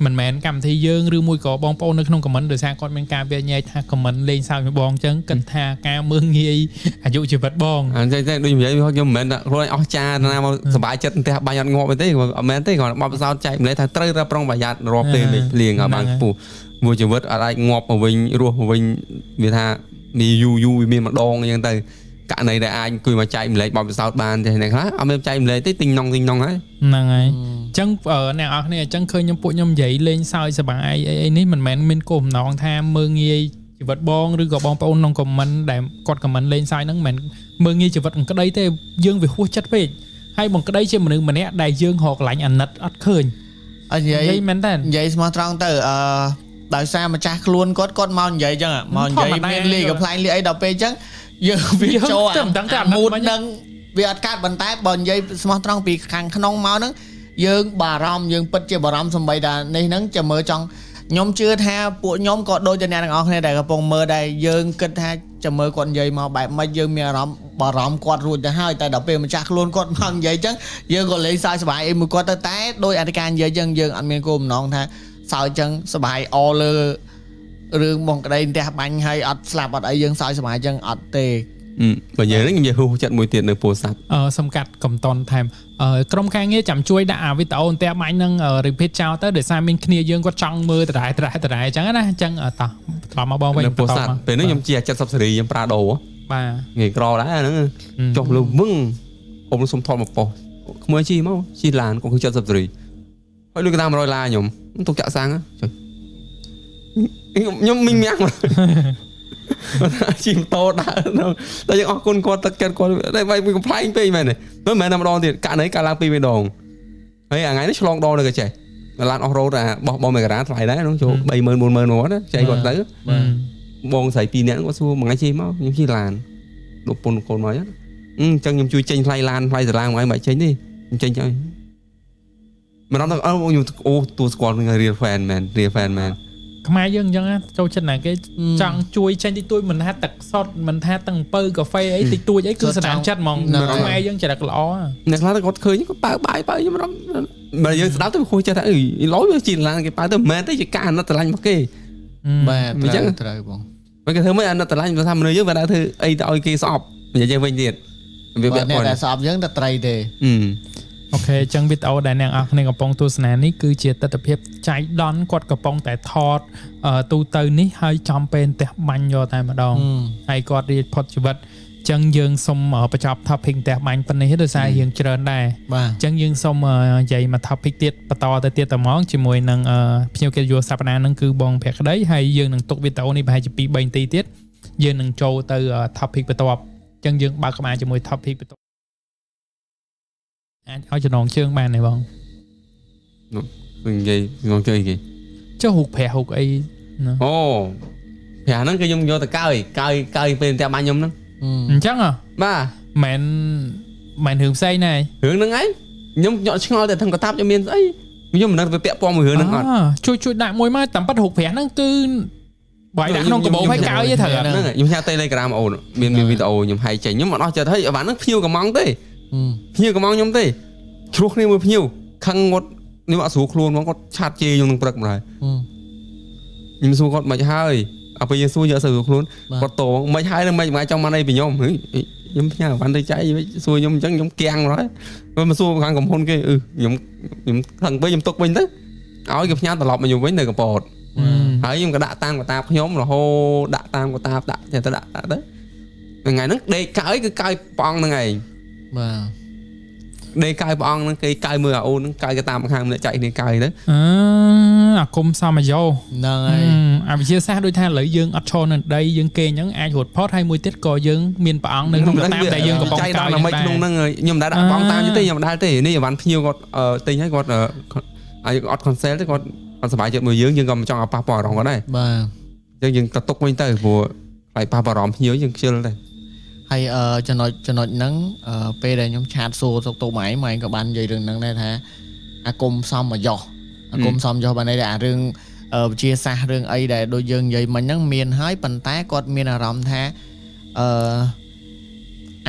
មិនមែនកម្មវិធីយើងឬមួយក៏បងប្អូននៅក្នុង comment ដោយសារគាត់មានការវាញែកថា comment លេងសើចvớiបងអញ្ចឹងគិតថាការមើងងាយអាយុជីវិតបងអញ្ចឹងដូចនិយាយខ្ញុំមិនមែនខ្លួនអស់ចាណាមកសុបាយចិត្តផ្ទះបាញ់អត់ងាប់ទេអត់មែនទេគាត់បបសោតចែកម្លែកថាត្រូវរប្រុងប្រយ័ត្នរាប់ពេលលេងភ្លៀងឲ្យបានខ្ពស់មួយជីវិតអត់អាចងាប់មកវិញរស់មកវិញវាថានេះយូរវាមានម្ដងអញ្ចឹងទៅករណីដែលអាចអង្គុយមកចែកម្លែកបបសោតបានទេអ្នកខ្លះអត់មានចែកម្លែកទេទិញនងហើយហ្នឹងហើយអញ្ចឹងអ្នកនរគ្នាអញ្ចឹងឃើញខ្ញុំនិយាយលេងសើចសប្បាយអីនេះមិនមែនមានគោលបំណងថាមើងងាយជីវិតបងឬក៏បងប្អូនក្នុង comment ដែលគាត់ comment លេងសើចហ្នឹងមិនមើងងាយជីវិតអង្គក្តីទេយើងវាហួសចិត្តពេកហើយបងក្តីជាមនុស្សម្នាក់ដែលយើងរកកន្លែងអាណិតអត់ឃើញនិយាយមែនតើនិយាយស្មោះត្រង់ទៅដោយសារម្ចាស់ខ្លួនគាត់មកនិយាយអញ្ចឹងមកនិយាយមានលីកំ pl ាញលីអីដល់ពេលអញ្ចឹងយើងវាចូលអាមូតនឹងវាអត់កាត់បន្តែបើនិយាយស្មោះត្រង់ពីខាងក្នុងមកហ្នឹងយើងបារម្ភយើងពិតជាបារម្ភសំបីតានេះហ្នឹងចាំមើលចង់ខ្ញុំជឿថាពួកខ្ញុំក៏ដូចជាអ្នកទាំងអស់គ្នាដែលកំពុងមើលដែរយើងគិតថាចាំមើលគាត់និយាយមកបែបម៉េចយើងមានអារម្មណ៍បារម្ភគាត់រួចទៅហើយតែដល់ពេលម្ចាស់ខ្លួនគាត់មកនិយាយអញ្ចឹងយើងក៏លេងសើចសប្បាយអីមួយគាត់ទៅតែដោយអធិការនិយាយអញ្ចឹងយើងអត់មានគោលបំណងថាសើចអញ្ចឹងសប្បាយអលើរឿងបងក្តីផ្ទះបាញ់ហើយអត់ស្លាប់អត់អីយើងសើចសប្បាយអញ្ចឹងអត់ទេបើយើងហ្នឹងនិយាយហួសចិត្តមួយទៀតនៅពោធិ៍សាត់សំកាត់កំតនថែមក្រុមការងារចាំជួយដាក់អាវីដេអូផ្ទះបាញ់ហ្នឹង repeat ចោលទៅដោយសារមានគ្នាយើងគាត់ចង់មើលដដែលអញ្ចឹងណាអញ្ចឹងតោះត្រឡប់មកបងវិញនៅពោធិ៍សាត់ពេលហ្នឹងខ្ញុំជា70សេរីខ្ញុំប្រាដូបាទងាយក្រដែរហ្នឹងចុះលើវឹងអ៊ំសុំថតមកប៉ុស្តិ៍ក្មួយជីមកជីឡានក៏គឺ70សេរីហើយលុយកតាម100ឡាខ្ញុំទុកចាក់សាំងចុះខ្ញុំមីងមាំងជីម៉ូតូដើរតែយើងអរគុណគាត់ទឹកចិត្តគាត់តែវាកំ pl ាញពេកមែនទេមិនមែនតែម្ដងទៀតករណីកាលឡើងពីរដងហើយថ្ងៃនេះឆ្លងដងនៅក៏ចេះឡានអស់រ៉ូតអាបោះបងមេការ៉ាថ្លៃដែរនោះចូល 30000 40000 មកណាចៃគាត់ទៅបងស្រី2នាក់គាត់សួរមួយថ្ងៃជិះមកខ្ញុំជិះឡានលោកពុនកូនមកអញ្ចឹងខ្ញុំជួយចេញថ្លៃឡានថ្លៃសាឡាមួយថ្ងៃមិនចេញទេខ្ញុំចេញឲ្យមិនដល់ខ្ញុំអូទូស្គាល់នឹង real fan man ខ្មែរយើងអញ្ចឹងចូលចិត្តណាគេចង់ជួយចេញតិចតួចមិនថាទឹកសុតមិនថាទាំងអំពៅកាហ្វេអីតិចតួចអីគឺស្នាមចិត្តហ្មងខ្មែរយើងចរិតល្អអ្នកខ្លះគាត់ឃើញគាត់បើបាយបើខ្ញុំរំបើយើងស្ដាប់ទៅខុសចិត្តថាឡយវាជីឡានគេបើទៅមិនមែនទេជាការអាណិតស្រឡាញ់មកគេបាទអញ្ចឹងត្រូវបងមិនគេធ្វើមិនអាណិតស្រឡាញ់បើថាមនុស្សយើងវាដើរធ្វើអីទៅឲ្យគេស្អប់និយាយវិញទៀតវាអ្នកដែលស្អប់យើងតែត្រីទេអូខេអញ្ចឹងវីដេអូដែលអ្នកនរគ្នាកំពុងទស្សនានេះគឺជាទស្សនវិជ្ជាចៃដន្យគាត់កំពុងតែថតទូទៅនេះហើយចំពេលផ្ទះបាញ់យកតែម្ដងហើយគាត់រៀបផុតជីវិតអញ្ចឹងយើងសូមបញ្ចប់ topic ផ្ទះបាញ់ប៉ុណ្នេះដោយសារយើងច្រើនដែរអញ្ចឹងយើងសូមនិយាយមក topic ទៀតបន្តទៅទៀតតែហ្មងជាមួយនឹងភ្ញៀវកិត្តិយសសប្តាហ៍ហ្នឹងគឺបងភក្តីហើយយើងនឹងទុកវីដេអូនេះប្រហែលជា 2-3 នាទីទៀតយើងនឹងចូលទៅ topic បន្ទាប់អញ្ចឹងយើងបើកក្បាលជាមួយ topic បន្ទាប់អាចឲ្យចំណងជើងបានទេបងនិយាយងជើងគេចុះហុកប្រាក់ហុកអីអូប្រាក់ហ្នឹងគឺខ្ញុំយកទៅកើយពេលផ្ទះបាញ់ខ្ញុំហ្នឹងអញ្ចឹងបាទមិនរឿងផ្សេងណារឿងហ្នឹងឯងខ្ញុំញក់ឆ្ងល់តែថឹងកតាប់ខ្ញុំមានស្អីខ្ញុំមិនដឹងទៅពាក់ព័ន្ធមួយរឿងហ្នឹងអត់ជួយដាក់មួយមកតាមប៉ិតហុកប្រាក់ហ្នឹងគឺបើដាក់ក្នុងកាបូបឲ្យកើយទេត្រូវហ្នឹងខ្ញុំញ៉ាំ Telegram អូនមានវីដេអូខ្ញុំហែកចេញខ្ញុំអត់អស់ចិត្តហើយអាហ្នឹងភ្ញៀវកំងទេភ្ញៀវកំងខ្ញុំទេឆ្លោះគ្នាមួយភ្ញៀវខឹងគាត់ខ្ញុំអត់ស្រួលខ្លួនហ្មងគាត់ឆាតជេរខ្ញុំនឹងព្រឹកម្ល៉េះខ្ញុំសួរគាត់មិនហើយ เอาไปยังสู้เยอะสุดខ្លួនគាត់តមិនហើយនឹងមិនចង់មកអីពីខ្ញុំខ្ញុំផ្ញើបានទៅចៃសួរខ្ញុំអញ្ចឹងខ្ញុំកៀងrồiមកសួរខាងកំហ៊ុនគេខ្ញុំថឹងពេកខ្ញុំទុកវិញទៅឲ្យគេផ្ញើត្រឡប់មកខ្ញុំវិញនៅកំពតហើយខ្ញុំក៏ដាក់តាមកតាខ្ញុំរហូតដាក់តាមកតាដាក់ចេះទៅដាក់ទៅថ្ងៃហ្នឹងដេកកើយគឺកើយព្រះអង្គហ្នឹងឯងបាទដេកកើយព្រះអង្គហ្នឹងគេកើយមើលអាអូនហ្នឹងកើយទៅតាមខាងម្នាក់ចៃគ្នាកើយទៅអាគុំសមយោហ្នឹងហើយអាវិជាសាស្ត្រដូចថាឥឡូវយើងអត់ឈរនៅដីយើងគេអញ្ចឹងអាចរត់ផុតហើយមួយទៀតក៏យើងមានព្រះអង្គនៅក្នុងតាមដែលយើងកំពុងកើយដល់មិនក្នុងហ្នឹងខ្ញុំមិនដែរដាក់ព្រះអង្គតាមទេខ្ញុំមិនដែរទេនេះអវ៉ាន់ភ្ញៀវគាត់ទិញហើយគាត់អត់ cancel ទេគាត់អត់សប្បាយចិត្តមួយយើងក៏មិនចង់ឲ្យប៉ះពាល់អារម្មណ៍គាត់ដែរបាទអញ្ចឹងយើងទៅទុកវិញទៅព្រោះខ្លាចប៉ះពាល់អារម្មណ៍ភ្ញៀវយើងខ្ជិលដែរហើយចំណុចហ្នឹងពេលដែលខ្ញុំឆាតសួរទុកម៉ែក៏បាននិយាយរឿងហ្នឹងដែរថាអាគុំសមយោអាគុំសមយោបានន័យថារឿងវិជាសាស្ត្ររឿងអីដែលដូចយើងនិយាយមិញហ្នឹងមានហើយប៉ុន្តែគាត់មានអារម្មណ៍ថា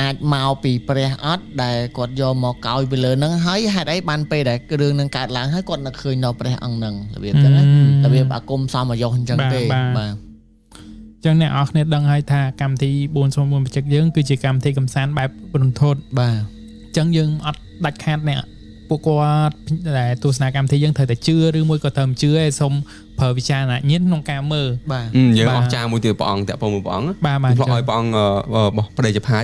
អាចមកពីព្រះអត់ដែលគាត់យកមកកោយពីលើហ្នឹងហើយហេតុអីបានពេលដែលរឿងហ្នឹងកើតឡើងហើយគាត់នឹកឃើញដល់ព្រះអង្គហ្នឹងរបៀបចឹងណារបៀបអាគុំសមយោអញ្ចឹងទេបាទចឹងអ្នកនរគ្នាដឹងហើយថាកម្មវិធី404បច្ចិកយើងគឺជាកម្មវិធីកំសាន្តបែបរន្ធត់បាទចឹងយើងអត់ដាច់ខាតអ្នកពួកគាត់ដែលទស្សនាកម្មវិធីយើងត្រូវតែជឿឬមួយក៏ត្រូវមិនជឿឯងសូមប្រើវិចារណញ្ញាណក្នុងការមើលបាទយើងអស់ចាមួយទៀតព្រះអង្គតាក់ពងមួយព្រះអង្គបាទផ្លោះឲ្យព្រះអង្គរបស់ប្រដេជផាច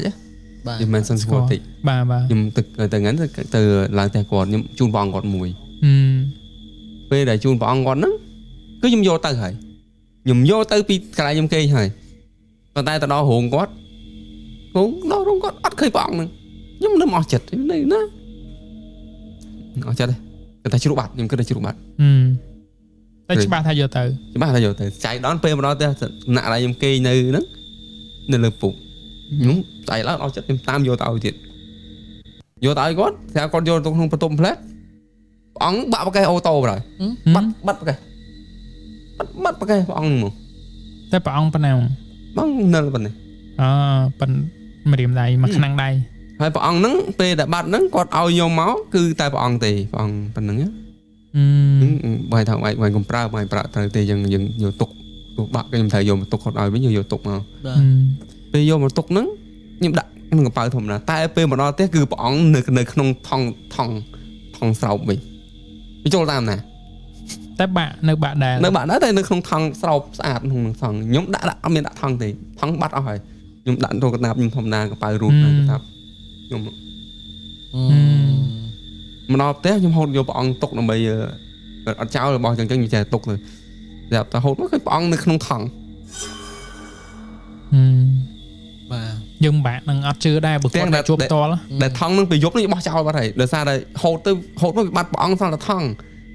បាទខ្ញុំមិនសិនស្គាល់តិចបាទខ្ញុំទៅហ្នឹងទៅឡើងតែគាត់ខ្ញុំជូនព្រះអង្គគាត់មួយពេលដែលជូនព្រះអង្គគាត់ហ្នឹងគឺខ្ញុំយកទៅហើយខ្ញុំយកទៅពីកន្លែងខ្ញុំគេហើយប៉ុន្តែទៅដល់រោងគាត់ដល់រោងគាត់អត់ឃើញព្រះអង្គហ្នឹងខ្ញុំនឹមអស់ចិត្តនៅណាអស់ចិត្តទេតែជ្រុកបាត់ខ្ញុំគិតថាជ្រុកបាត់តែច្បាស់ថាយកទៅចៃដនពេលមកដល់ផ្ទះណាក់ឡើយខ្ញុំគេនៅហ្នឹងនៅលើពុកខ្ញុំចៃឡើងអស់ចិត្តខ្ញុំតាមយកទៅឲ្យទៀតយកទៅឲ្យគាត់តែគាត់យកទៅក្នុងបន្ទប់ផ្លែព្រះអង្គបាក់បកេះអូតូបណ្ដោយបាត់បកេះបាត់បកេះព្រះអង្គហ្មងតែព្រះអង្គប៉ុណ្ណាបងនៅប៉ុណ្ណេះប៉ុនម្រាមដៃមួយឆ្នាំងដៃហើយព្រះអង្គហ្នឹងពេលដែលបាត់ហ្នឹងគាត់ឲ្យខ្ញុំមកគឺតែព្រះអង្គទេព្រះអង្គប៉ុណ្្នឹងបាយថាបាយកុំប្រើបាយប្រាក់ត្រូវទេយើងយកទុកបាក់ខ្ញុំត្រូវយកមកទុកគាត់ឲ្យវិញយកទុកមកពេលយកមកទុកហ្នឹងខ្ញុំដាក់ក្នុងកប៉ៅធម្មតាតែពេលមកដល់ផ្ទះគឺព្រះអង្គនៅក្នុងថងស្រោបវិញវាចូលតាមណាតែបាក់នៅបាក់ដែរតែនៅក្នុងថង់ស្រោបស្អាតក្នុងថង់ខ្ញុំដាក់អត់មានដាក់ថង់ទេថង់បាត់អស់ហើយខ្ញុំដាក់ចូលកតាបខ្ញុំធម្មតាកប៉ៅរូតនៅកតាបខ្ញុំមកដល់ផ្ទះខ្ញុំហូតយកព្រះអង្គទុកដើម្បីអត់ចោលរបស់ចឹងខ្ញុំចេះទុកទៅតែហូតមកឃើញព្រះអង្គនៅក្នុងថង់បាទយើងបាក់នឹងអត់ជឿដែរបើគាត់ជួបផ្ទាល់ដែលថង់នឹងទៅយប់នេះបោះចោលបាត់ហើយដោយសារតែហូតមកវាបាត់ព្រះអង្គសល់តែថង់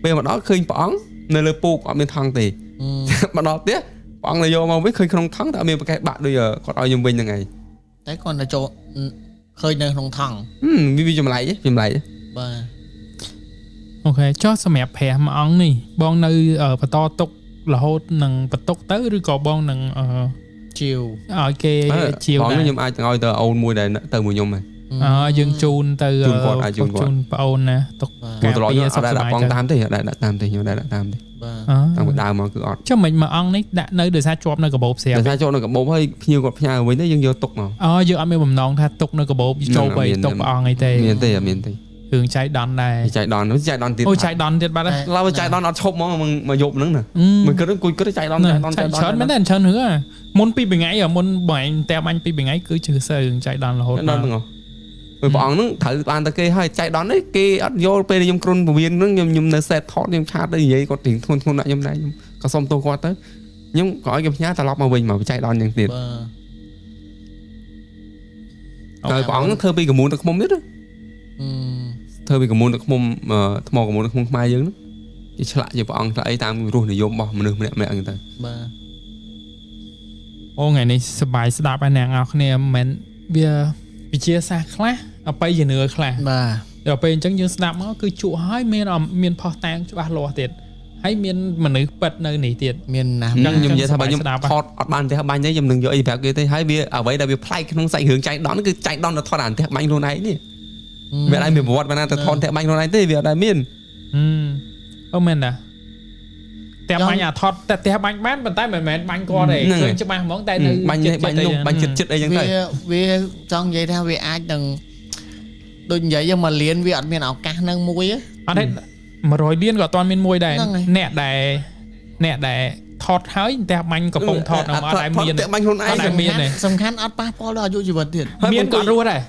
ពេលមកដល់ឃើញព្រះអង្គនៅលើពូកអត់មានថង់ទេមកដល់ផ្ទះព្រះអង្គទៅយកមកវិញឃើញក្នុងថង់តែអត់មានប្រកេះបាក់ដូចគាត់ឲ្យខ្ញុំវិញហ្នឹងឯងតែគាត់ទៅចូលឃើញនៅក្នុងថង់វាចម្លែកបាទអូខេចុះសម្រាប់ព្រះមួយអង្គនេះបងនៅបន្តទុករហូតនឹងបន្ទុកទៅឬក៏បងនឹងជាវឲ្យគេជាវបងខ្ញុំអាចឲ្យទៅអូនមួយដែលទៅមួយខ្ញុំហ៎យើងជូនទៅគាត់អាចជូនគាត់ប្អូនណាទុកការពារសុខភាពបងតាមទេដាក់តាមទេខ្ញុំដាក់តាមទេតាំងពីដើមមកគឺអត់ចុះមិនមួយអង្គនេះដាក់នៅដោយសារជាប់នៅកាបូបស្រាប់ដោយសារជាប់នៅកាបូបហើយភ្ញៀវគាត់ផ្ញើវិញទៅយើងយកទុកមកយើងអត់មានបំណងថាទុកនៅកាបូបចូលបីទុកព្រះអង្គអីទេមានទេរឿងចៃដន្យដែរចៃដន្យទៀតអូចៃដន្យទៀតបាត់ហើយឡើយចៃដន្យអត់ឈប់មកយប់ហ្នឹងណាមិនគិតចៃដន្យច្រើនមែនទេច្រើនរឿងមុនពី2ថ្ងៃមុនបងឯងតែបាញ់ពី2ថ្ងៃគឺជឿសើរឿងចៃដន្យរហូតដល់ហ្នឹងពេលព្រះអង្គហ្នឹងត្រូវបានតែគេឲ្យចៃដន្យនេះគេអត់យកពេលខ្ញុំគ្រុនពវៀនហ្នឹងខ្ញុំនៅសេតថតខ្ញុំឆាតទៅនិយាយគាត់ទីធ្ងន់ដាក់ខ្ញុំដែរខ្ញុំក៏សុំទោសគាត់ទៅខ្ញុំក៏ឲ្យគេផ្ញើត្រឡប់មកវិញមកចៃដន្យយ៉ាងទៀតហើយព្រះអង្គធ្វើពីកមូនទៅខ្មុំទៀតធ្វើពីកមូនទៅខ្មុំថ្មកមូនទៅខ្មុំខ្មែរយើងហ្នឹងគេឆ្លាក់ជាព្រះអង្គឆ្លាក់អីតាមរសនិយមរបស់មនុស្សម្នាក់ៗហ្នឹងទៅបាទអូថ្ងៃនេះសប្បាយស្ដាប់ហើយអ្នកនរគ្នាមិនមែនវាវិជាសាស្ត្រខ្លះអបិយជំនឿខ្លះបាទដល់ពេលអញ្ចឹងយើងស្ដាប់មកគឺជក់ហើយមានផុសតាងច្បាស់លាស់ទៀតហើយមានមនុស្សពិតនៅនេះទៀតមានណាស់ខ្ញុំនិយាយថាបើខ្ញុំថតអត់បានផ្ទះបាញ់ទេខ្ញុំនឹងយកអីប្រាប់គេទេហើយវាអ្វីដែលវាប្លែកក្នុងសាច់រឿងចៃដន្យគឺចៃដន្យទៅថតអាផ្ទះបាញ់ខ្លួនឯងនេះវាអត់មានប្រវត្តិបានណាទៅថតផ្ទះបាញ់ខ្លួនឯងទេវាអត់ដែលមានអូមែនតា តែបាញ់អាថតតែផ្ទះបាញ់បានប៉ុន្តែមិនមែនបាញ់គាត់ទេឃើញច្បាស់ហ្មងតែនៅបាញ់ចិត្តអីចឹងទៅវាចង់និយាយថាវាអាចនឹងដូចនិយាយមកលៀនវាអត់មានឱកាសនឹងមួយអត់ទេ100លានក៏អត់មានមួយដែរអ្នកដែលថតហើយតែបាញ់កំពុងថតនៅអត់ដែលមានតែបាញ់ខ្លួនឯងសំខាន់អត់ប៉ះពាល់ដល់អាយុជីវិតទៀតមានក៏រស់ដែរ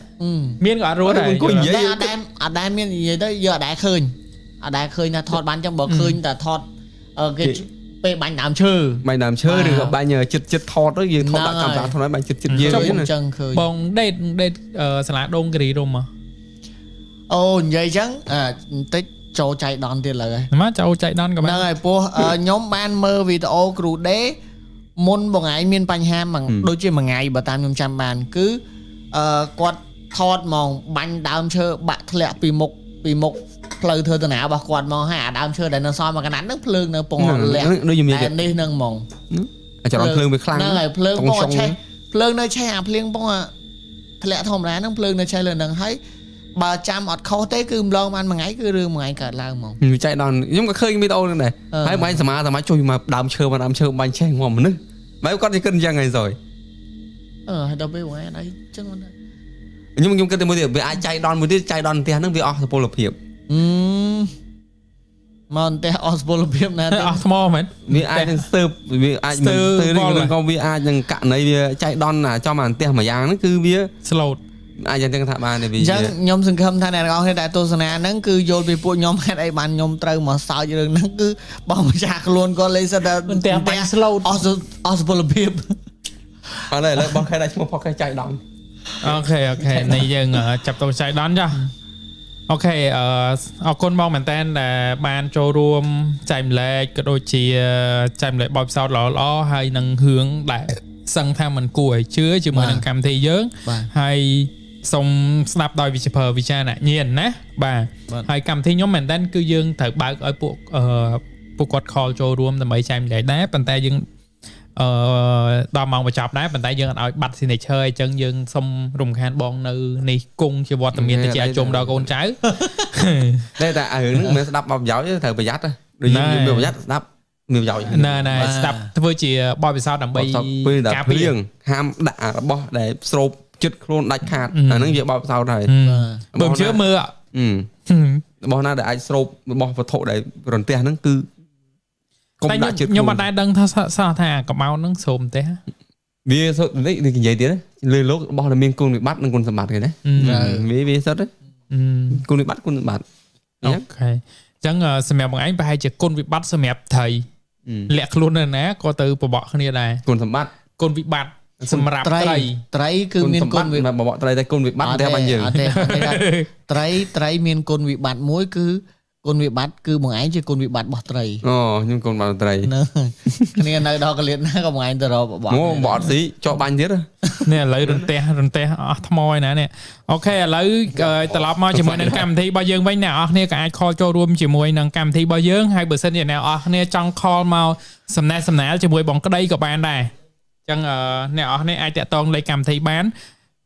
មានក៏រស់ដែរអង្គុយនិយាយអត់ដែលមាននិយាយទៅយើងអត់ដែលឃើញថាថតបានចឹងបើឃើញតែថតគេពេលបាញ់ដើមឈើឬក៏បាញ់ចិត្តថតទៅយើងថតដាក់កាមេរ៉ាថតឲ្យបាញ់ចិត្តយើងចឹងឃើញបងដេតសាលាដងគិរីរំអូនិយាយចឹងបន្តិចចូលចៃដន្យទៀតលើហើយមកចូលចៃដន្យក៏បានហ្នឹងហើយពោះខ្ញុំបានមើលវីដេអូគ្រូដេមុនបងឯងមានបញ្ហាដូចជាមួយថ្ងៃបើតាមខ្ញុំចាំបានគឺគាត់ថតហ្មងបាញ់ដើមឈើបាក់ធ្លាក់ពីមុខផ្លូវធ្វើដំណើររបស់គាត់ហ្មងហើយអាដើមឈើដែលនៅសល់មួយកណ្ដាលហ្នឹងភ្លើងនៅពងលាក់ដូចខ្ញុំនិយាយនេះហ្នឹងហ្មងអាចរំភ្លើងវាខ្លាំងហ្នឹងហើយភ្លើងពងឆេះភ្លើងនៅឆេះអាភ្លៀងពងធ្លាក់ធម្មតាហ្នឹងភ្លើងនៅឆេះលើហ្នឹងហើយបើចាំអត់ខុសទេគឺម្លងបានមួយថ្ងៃគឺរឿងមួយថ្ងៃកើតឡើងហ្មងវាចៃដន្យខ្ញុំក៏ឃើញវីដេអូហ្នឹងដែរហើយបាញ់សមាជួយមកដើមឈើបាញ់ឆេះងំមនុស្សបែបគាត់និយាយគិតអញ្ចឹងហើយសយហើយដល់ពេលថ្ងៃអីចឹងខ្ញុំគិតតែមួយទៀតវាអាចចៃដន្យមួយទៀតចៃដន្យផ្ទះហ្នឹងវាអស់សុពលភាពមកផ្ទះអស់សុពលភាពណាអស់ថ្មមែនវាអាចនឹងស្ទើបវាអាចមិនស្ទើរឬក៏វាអាចនឹងករណីវាចៃដន្យចំអាផ្ទះមួយយ៉ាងហ្នឹងគឺវា slot អាចយ៉ាងថាបានទេវាអញ្ចឹងខ្ញុំសង្ឃឹមថាអ្នកទាំងអស់គ្នាដែលទស្សនាហ្នឹងគឺយល់ពីពួកខ្ញុំហេតុអីបានខ្ញុំត្រូវមកសើចរឿងហ្នឹងគឺបងម្ចាស់ខ្លួនគាត់លេងសិតតែផ្ទះបាញ់ slot អស់សុពលភាពអត់ទេឥឡូវបងខែដាក់ឈ្មោះផកចៃដន្យអូខេនេះយើងចាប់តោចៃដន្យចាអូខេអរគុណបងមែនតើដែលបានចូលរួមចែកម្លែកក៏ដូចជាចែកម្លែកបទពិសោធន៍ល្អៗហើយនឹងរឿងដែលសឹងថាมันគួរឲ្យជឿជាមួយនឹងកម្មវិធីយើងហើយសូមស្ដាប់ដោយវិចារណញ្ញាណណាបាទហើយកម្មវិធីខ្ញុំមែនតើគឺយើងត្រូវបើកឲ្យពួកគាត់ call ចូលរួមដើម្បីចែកម្លែកដែរប៉ុន្តែយើងដល់ម៉ោងបញ្ចប់ដែរប៉ុន្តែយើងអត់ឲ្យបាត់ signature អញ្ចឹងយើងសុំរំខានបងនៅនេះគង់ជាវត្តមានទៅជាជុំដល់កូនចៅតែរឿងហ្នឹងមិនស្ដាប់បបប្រយោជន៍ត្រូវប្រយ័ត្នដូចយើងមានប្រយ័ត្នស្ដាប់មានប្រយោជន៍ណែស្ដាប់ធ្វើជាបបពិសោធន៍ដើម្បីការពារហាមដាក់របស់ដែលស្រូបចិត្តខ្លួនដាច់ខាតអាហ្នឹងវាបបពិសោធន៍ហើយបើជឿមើលរបស់ណាដែលអាចស្រូបរបស់វត្ថុដែលរន្ទះហ្នឹងគឺតែខ្ញុំអត់ដែរដឹងថាសោះថាកម្ៅហ្នឹងស្រូបទេវាសុទ្ធនេះនិយាយទៀតលើលោករបស់ដែលមានគុណវិបត្តិនិងគុណសម្បត្តិគេណាវាសុទ្ធគុណវិបត្តិអូខេអញ្ចឹងសម្រាប់បងឯងប្រហែលជាគុណវិបត្តិសម្រាប់ត្រីលាក់ខ្លួននៅណាក៏ទៅបបកគ្នាដែរគុណសម្បត្តិគុណវិបត្តិសម្រាប់ត្រីគឺមានគុណវិបត្តិបបកត្រីតែគុណវិបត្តិតែបាញ់យើងត្រីមានគុណវិបត្តិមួយគឺគុណវិបត្តិគឺបងឯងជាគុណវិបត្តិរបស់ត្រីខ្ញុំគុណវិបត្តិត្រីគ្នានៅដល់កលៀនណាក៏បងឯងទៅរកបបអត់ស៊ីចោបាញ់ទៀតនេះឥឡូវរន្ទះអស់ថ្មឯណានេះអូខេឥឡូវត្រឡប់មកជាមួយនឹងកម្មវិធីរបស់យើងវិញអ្នកនរគ្នាក៏អាច call ចូលរួមជាមួយនឹងកម្មវិធីរបស់យើងហើយបើសិនជាអ្នកនរគ្នាចង់ call មកសំណេះសំណាលជាមួយបងក្តីក៏បានដែរអញ្ចឹងអ្នកនរគ្នាអាចតាក់ទងលេខកម្មវិធីបាន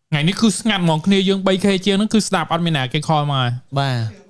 ថ្ងៃនេះគឺស្ងាត់ហ្មងគ្នាយើង 3K ជាងហ្នឹងគឺស្ដាប់អត់មានណាគេ call មកបាទ